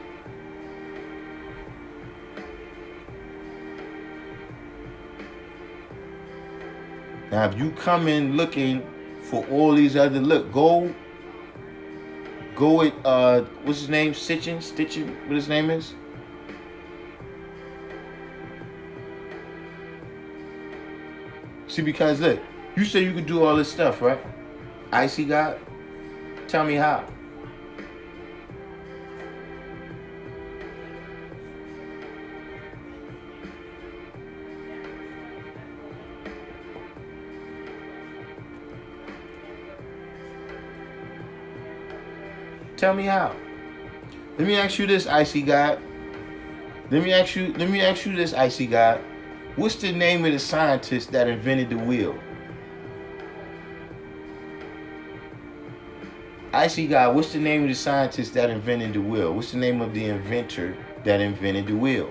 Now if you come in looking for all these other, go with what's his name? Stitching, what his name is? See, because look, you say you could do all this stuff, right? Icy God, tell me how. Tell me how. Let me ask you this, Icy God. Let me ask you this, Icy God. What's the name of the scientist that invented the wheel? Icy God, what's the name of the scientist that invented the wheel? What's the name of the inventor that invented the wheel?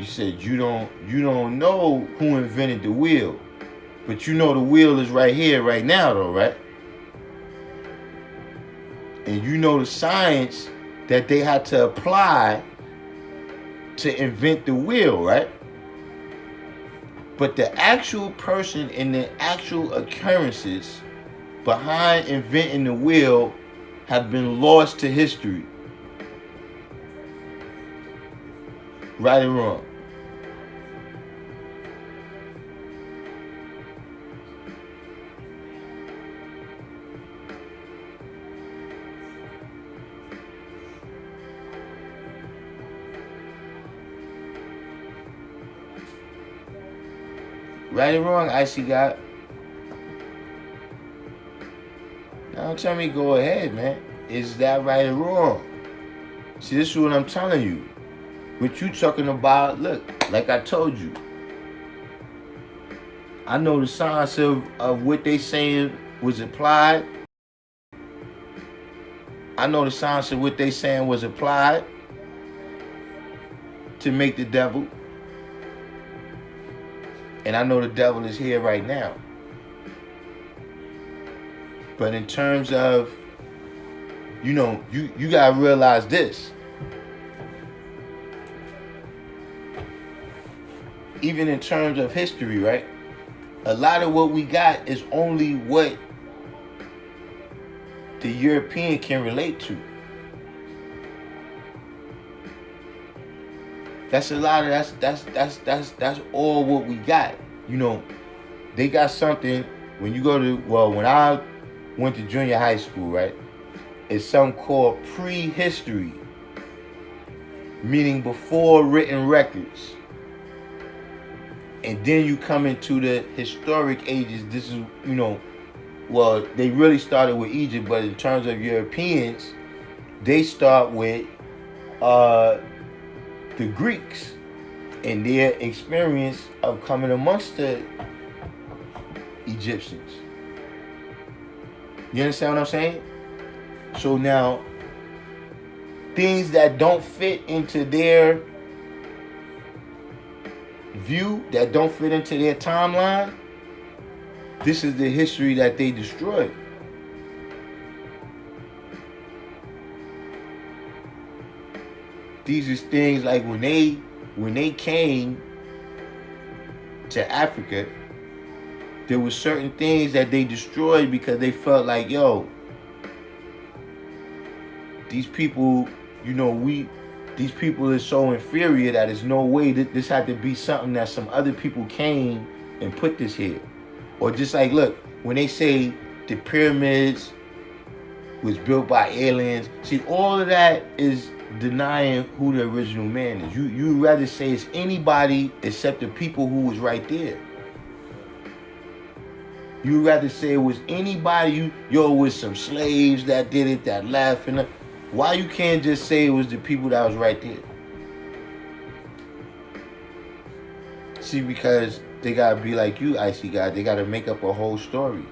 You said you don't know who invented the wheel, but you know the wheel is right here, right now, though, right? And you know the science that they had to apply to invent the wheel, right? But the actual person and the actual occurrences behind inventing the wheel have been lost to history. Right or wrong? Right or wrong, Icy God? Now don't tell me go ahead, man. Is that right or wrong? See, this is what I'm telling you. What you talking about, look, like I told you. I know the science of what they saying was applied. I know the science of what they saying was applied to make the devil. And I know the devil is here right now. But in terms of, you gotta realize this. Even in terms of history, right? A lot of what we got is only what the European can relate to. That's a lot of that's all what we got. They got something when you go to when I went to junior high school, right? It's something called prehistory, meaning before written records. And then you come into the historic ages. This is, they really started with Egypt, but in terms of Europeans, they start with the Greeks and their experience of coming amongst the Egyptians. You understand what I'm saying? So now, things that don't fit into their view, that don't fit into their timeline, this is the history that they destroyed. These is things like when they came to Africa, there were certain things that they destroyed because they felt like, these people, these people are so inferior that there's no way that this had to be something that some other people came and put this here. Or just like, look, when they say the pyramids was built by aliens, see, all of that is denying who the original man is. You rather say it's anybody except the people who was right there. You rather say it was anybody, it was some slaves that did it, that left, and why you can't just say it was the people that was right there? See, because they gotta be like you, Icy God. They gotta make up a whole story.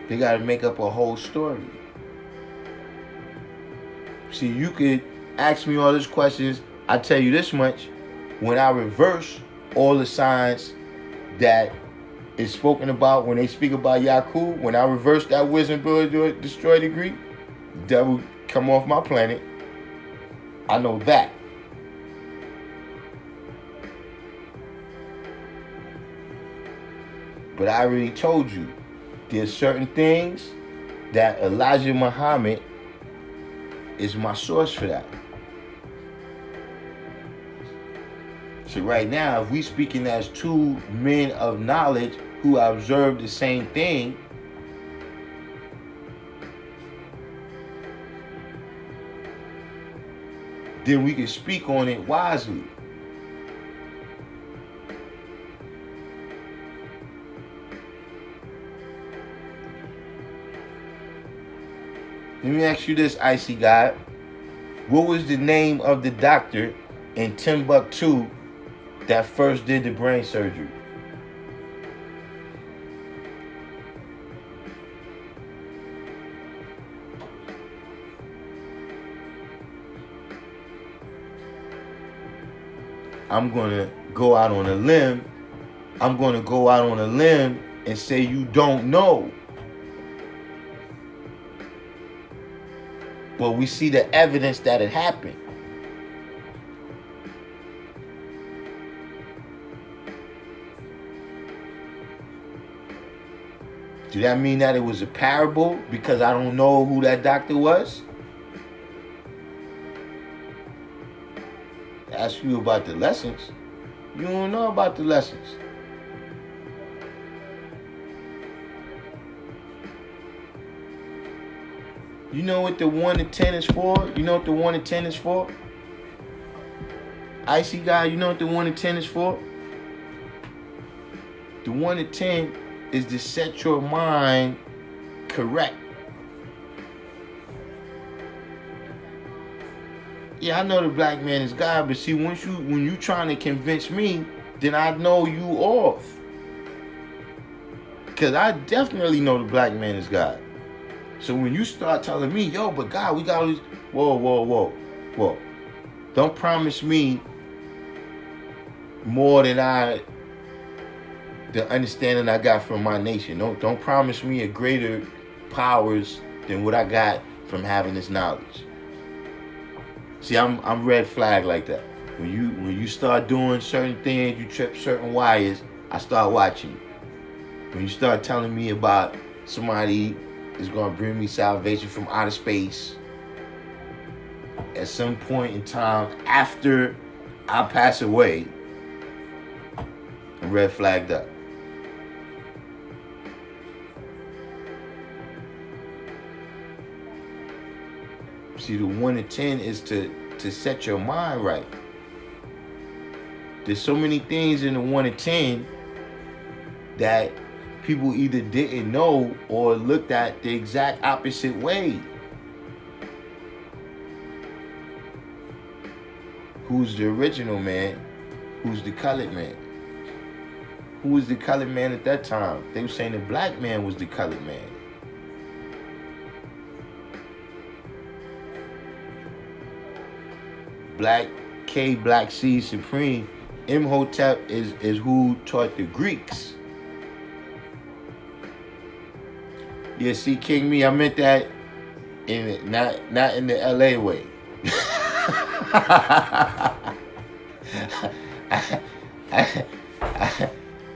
They gotta make up a whole story. See, you could ask me all these questions. I tell you this much: when I reverse all the signs that is spoken about when they speak about Yakub, when I reverse that wisdom ability to destroy the Greek, the devil come off my planet. I know that. But I already told you, there's certain things that Elijah Muhammad is my source for that. So right now, if we speaking as two men of knowledge who observe the same thing, then we can speak on it wisely. Let me ask you this, Icy God. What was the name of the doctor in Timbuktu that first did the brain surgery? I'm gonna go out on a limb. I'm gonna go out on a limb and say you don't know. But we see the evidence that it happened. Do that mean that it was a parable because I don't know who that doctor was? Ask you about the lessons. You don't know about the lessons. You know what the 1 to 10 is for? You know what the 1 to 10 is for? Icy guy, you know what the 1 to 10 is for? The 1 to 10 is to set your mind correct. Yeah, I know the black man is God, but see, when you trying to convince me, then I know you off. Because I definitely know the black man is God. So when you start telling me, yo, but God, we got all these, whoa. Don't promise me more than the understanding I got from my nation. Don't promise me a greater powers than what I got from having this knowledge. See, I'm red flag like that. When you start doing certain things, you trip certain wires, I start watching you. When you start telling me about somebody is gonna bring me salvation from outer space at some point in time after I pass away, I'm red flagged up. See, the 1 to 10 is to set your mind right. There's so many things in the 1 to 10 that people either didn't know or looked at the exact opposite way. Who's the original man? Who's the colored man? Who was the colored man at that time? They were saying the black man was the colored man. Black C Supreme, Imhotep is who taught the Greeks. Yeah, see, King Me, I meant that in not in the LA way.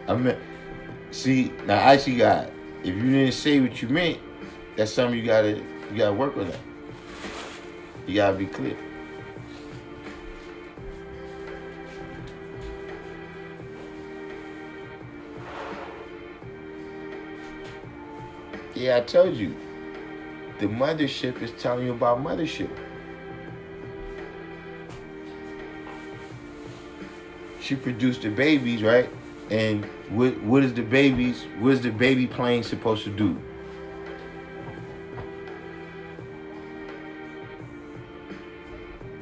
I meant, see, now I see God. If you didn't say what you meant, that's something you gotta work with that. You gotta be clear. Yeah, I told you. The mothership is telling you about mothership. She produced the babies, right? And what is the baby plane supposed to do?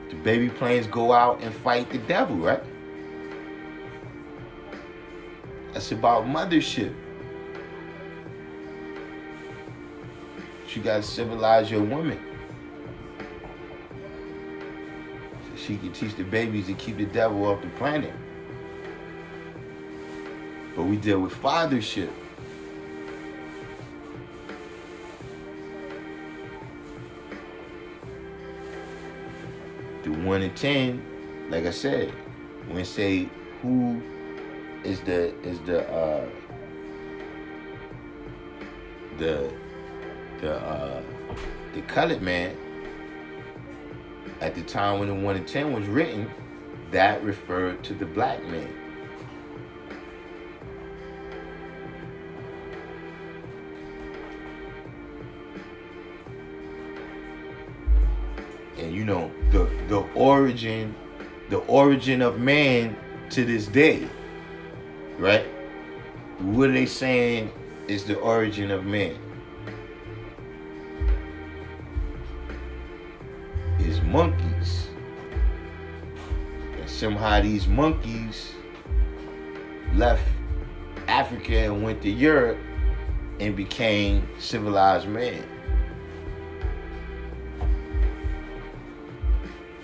The baby planes go out and fight the devil, right? That's about mothership. You gotta civilize your woman so she can teach the babies to keep the devil off the planet. But we deal with fathership. The 1 to 10, like I said, when I say who is the colored man, at the time when the 1 to 10 was written, that referred to the black man. And you know, the origin of man to this day, right? What are they saying is the origin of man? Is monkeys. And somehow these monkeys left Africa and went to Europe and became civilized man.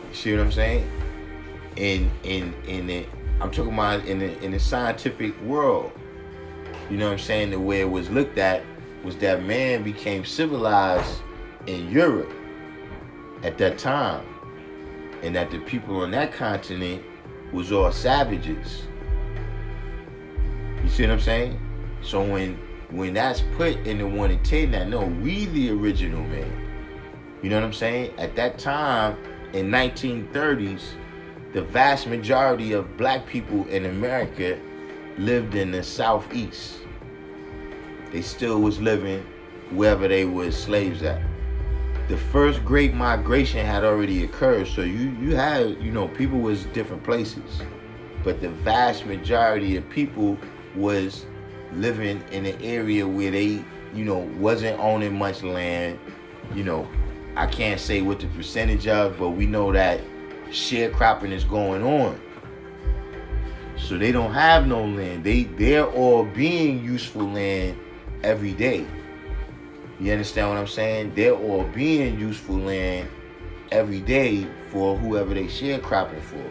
You see what I'm saying? And I'm talking about in the scientific world. You know what I'm saying? The way it was looked at was that man became civilized in Europe at that time, and that the people on that continent was all savages. You see what I'm saying? So when that's put in the 1 and 10, that no, we the original man. You know what I'm saying? At that time, in 1930s, the vast majority of black people in America lived in the Southeast. They still was living wherever they was slaves at. The first great migration had already occurred, so you had, people was different places. But the vast majority of people was living in an area where they, wasn't owning much land. I can't say what the percentage of, but we know that sharecropping is going on. So they don't have no land. They're all being useful land every day. You understand what I'm saying? They're all being useful land every day for whoever they sharecropping for.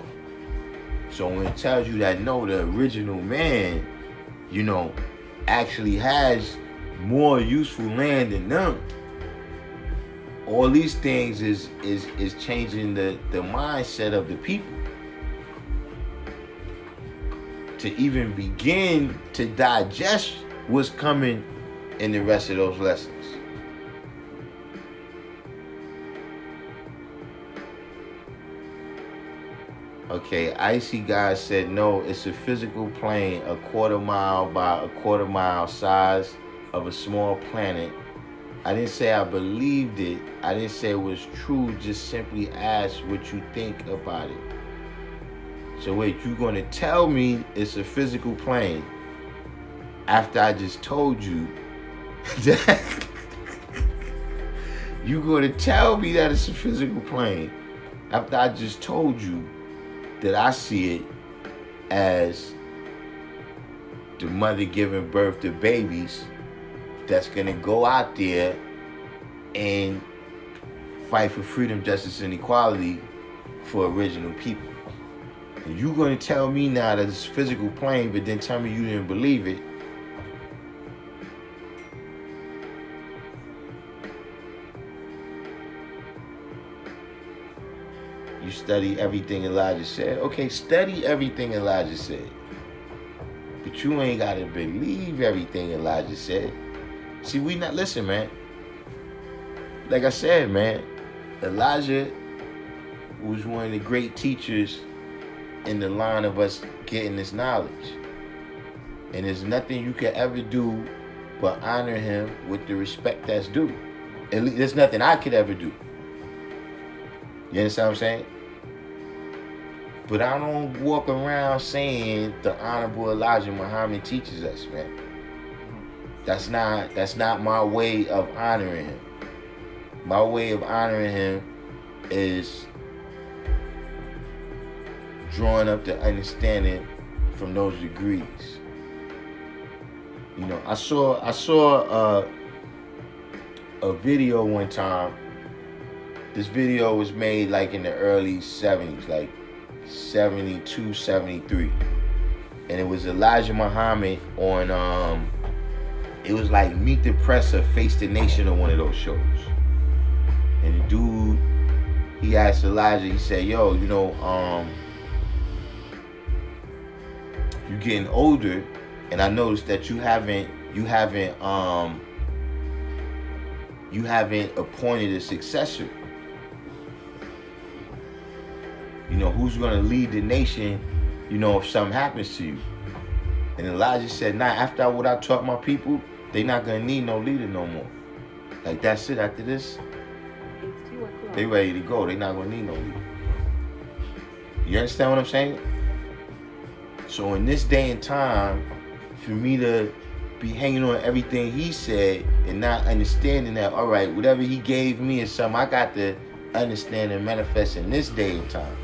So when it tells you that no, the original man, actually has more useful land than them, all these things is changing the mindset of the people to even begin to digest what's coming in the rest of those lessons. Okay, Icy Guy said no, it's a physical plane, a quarter mile by a quarter mile size of a small planet. I didn't say I believed it. I didn't say it was true. Just simply asked what you think about it. So wait, you're going to tell me it's a physical plane after I just told you that you're going to tell me that it's a physical plane after I just told you that I see it as the mother giving birth to babies that's going to go out there and fight for freedom, justice, and equality for original people. And you're going to tell me now that it's a physical plane, but then tell me you didn't believe it. You study everything Elijah said. Okay, study everything Elijah said. But you ain't got to believe everything Elijah said. See, listen, man. Like I said, man, Elijah was one of the great teachers in the line of us getting this knowledge. And there's nothing you can ever do but honor him with the respect that's due. At least there's nothing I could ever do. You understand what I'm saying? But I don't walk around saying the Honorable Elijah Muhammad teaches us, man. That's not my way of honoring him. My way of honoring him is drawing up the understanding from those degrees. I saw a video one time. This video was made like in the early 70s, like 72, 73. And it was Elijah Muhammad on it was like Meet the Press or Face the Nation or one of those shows. And the dude, he asked Elijah, he said, yo, you're getting older, and I noticed that you haven't appointed a successor. Who's gonna lead the nation, if something happens to you. And Elijah said, nah, after what I taught my people, they not gonna need no leader no more. Like that's it, after this, they ready to go. They not gonna need no leader. You understand what I'm saying? So in this day and time, for me to be hanging on everything he said and not understanding that, all right, whatever he gave me is something I got to understand and manifest in this day and time.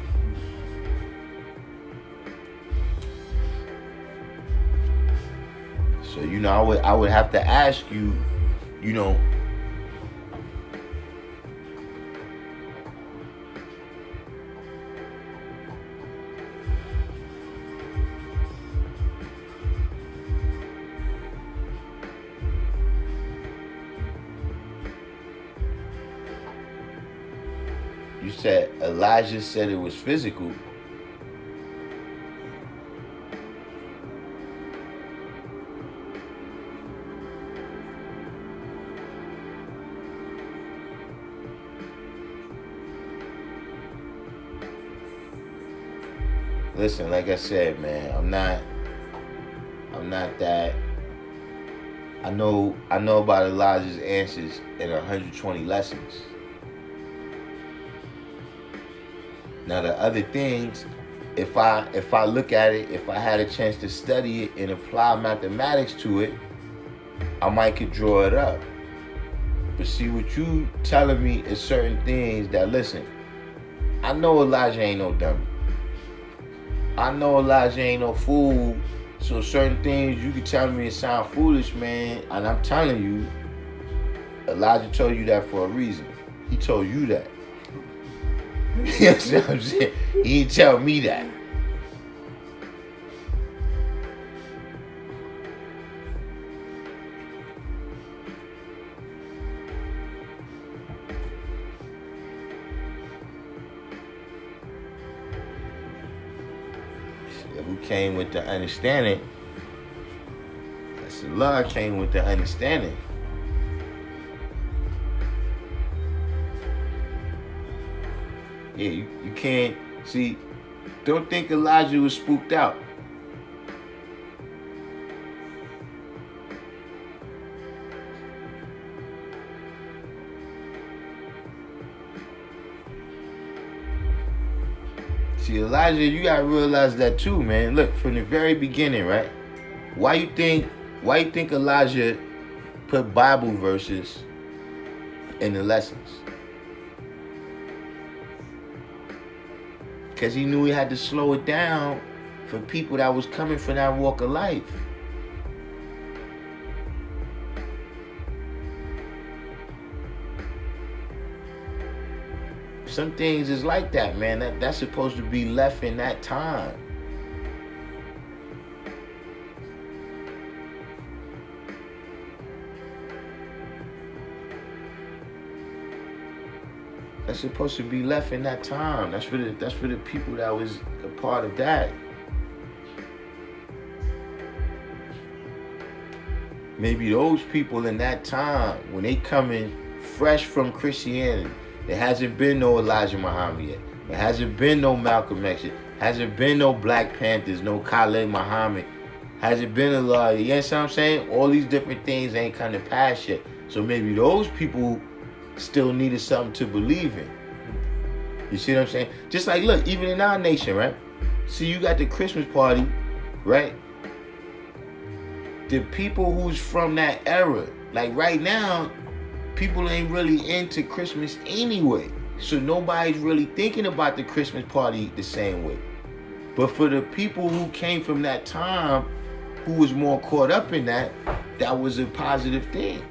So, I would have to ask you, You said Elijah said it was physical. Listen, like I said, man, I'm not that. I know about Elijah's answers in 120 lessons. Now the other things, if I look at it, if I had a chance to study it and apply mathematics to it, I might could draw it up. But see, what you telling me is certain things that, listen, I know Elijah ain't no dummy. I know Elijah ain't no fool. So certain things you can tell me it sound foolish, man, and I'm telling you, Elijah told you that for a reason. He told you that. You know what I'm saying? He didn't tell me that. Who came with the understanding? That's Allah came with the understanding. Yeah, you can't see. Don't think Elijah was spooked out. See, Elijah, you gotta realize that too, man. Look, from the very beginning, right? Why you think Elijah put Bible verses in the lessons? Because he knew he had to slow it down for people that was coming from that walk of life. Some things is like that, man. That's supposed to be left in that time. That's supposed to be left in that time. That's for the people that was a part of that. Maybe those people in that time, when they coming fresh from Christianity, there hasn't been no Elijah Muhammad yet. There hasn't been no Malcolm X yet. Hasn't been no Black Panthers, no Khalid Muhammad. Hasn't been a lot. You know what I'm saying? All these different things ain't come to pass yet. So maybe those people still needed something to believe in. You see what I'm saying? Just like, look, even in our nation, right? See, you got the Christmas party, right? The people who's from that era, like right now, people ain't really into Christmas anyway. So nobody's really thinking about the Christmas party the same way. But for the people who came from that time, who was more caught up in that, that was a positive thing.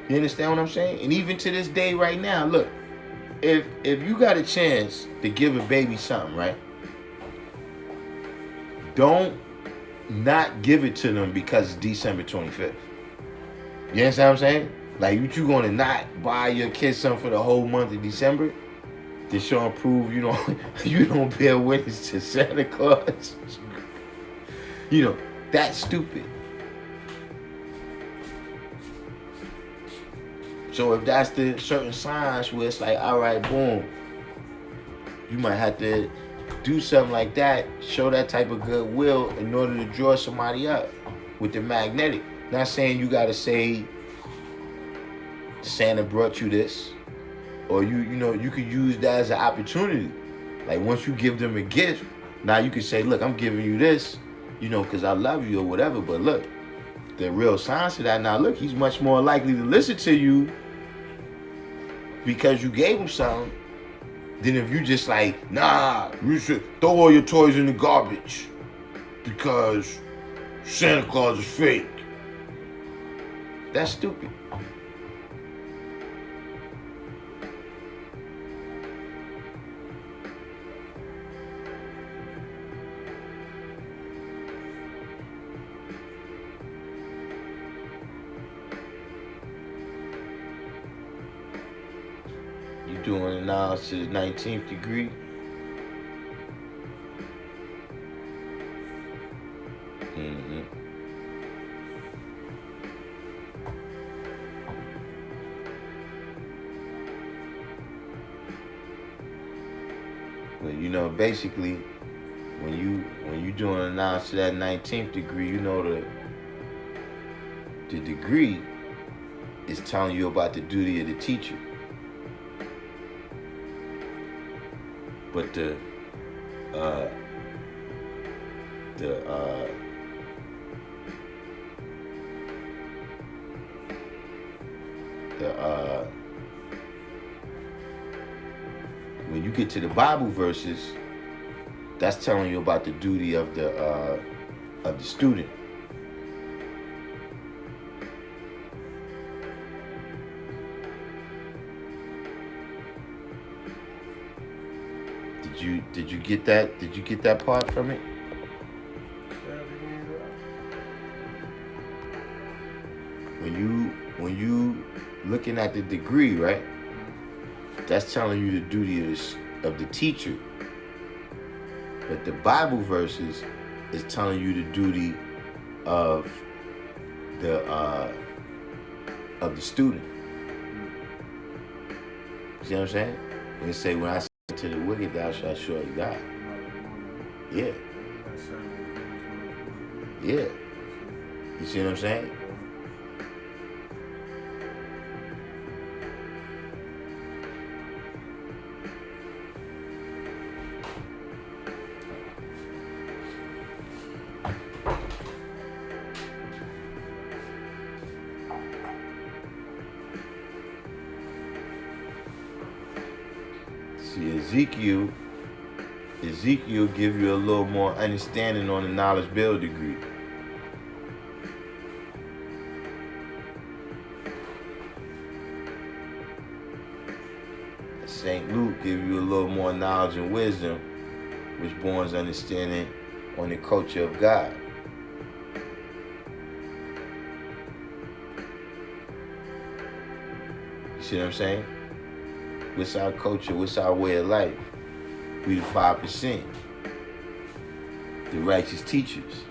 You understand what I'm saying? And even to this day right now, look, if you got a chance to give a baby something, right? Don't not give it to them because it's December 25th. You understand what I'm saying? Like, you gonna not buy your kids something for the whole month of December to show and prove you don't bear witness to Santa Claus? You know, that's stupid. So if that's the certain signs where it's like, all right, boom, you might have to do something like that, show that type of goodwill in order to draw somebody up with the magnetic. Not saying you gotta say Santa brought you this, or you could use that as an opportunity. Like, once you give them a gift, now you can say, look, I'm giving you this, because I love you or whatever. But look, the real signs to that, now look, he's much more likely to listen to you because you gave him something than if you just like, nah, you should throw all your toys in the garbage because Santa Claus is fake. That's stupid. doing it now to the 19th degree. Mm-hmm. But you know, basically, when you doing it now to that 19th degree, you know the degree is telling you about the duty of the teacher. But the when you get to the Bible verses, that's telling you about the duty of the student. Did you get that? Did you get that part from it? When you looking at the degree, right? That's telling you the duty of the teacher. But the Bible verses is telling you the duty of the student. See what I'm saying? When they say, when I say to the wicked, thou shalt surely die. Yeah. Yeah. You see what I'm saying? See, Ezekiel give you a little more understanding on the knowledge build degree. St. Luke give you a little more knowledge and wisdom, which borns understanding on the culture of God. You see what I'm saying? What's our culture? What's our way of life? We the 5%, the righteous teachers.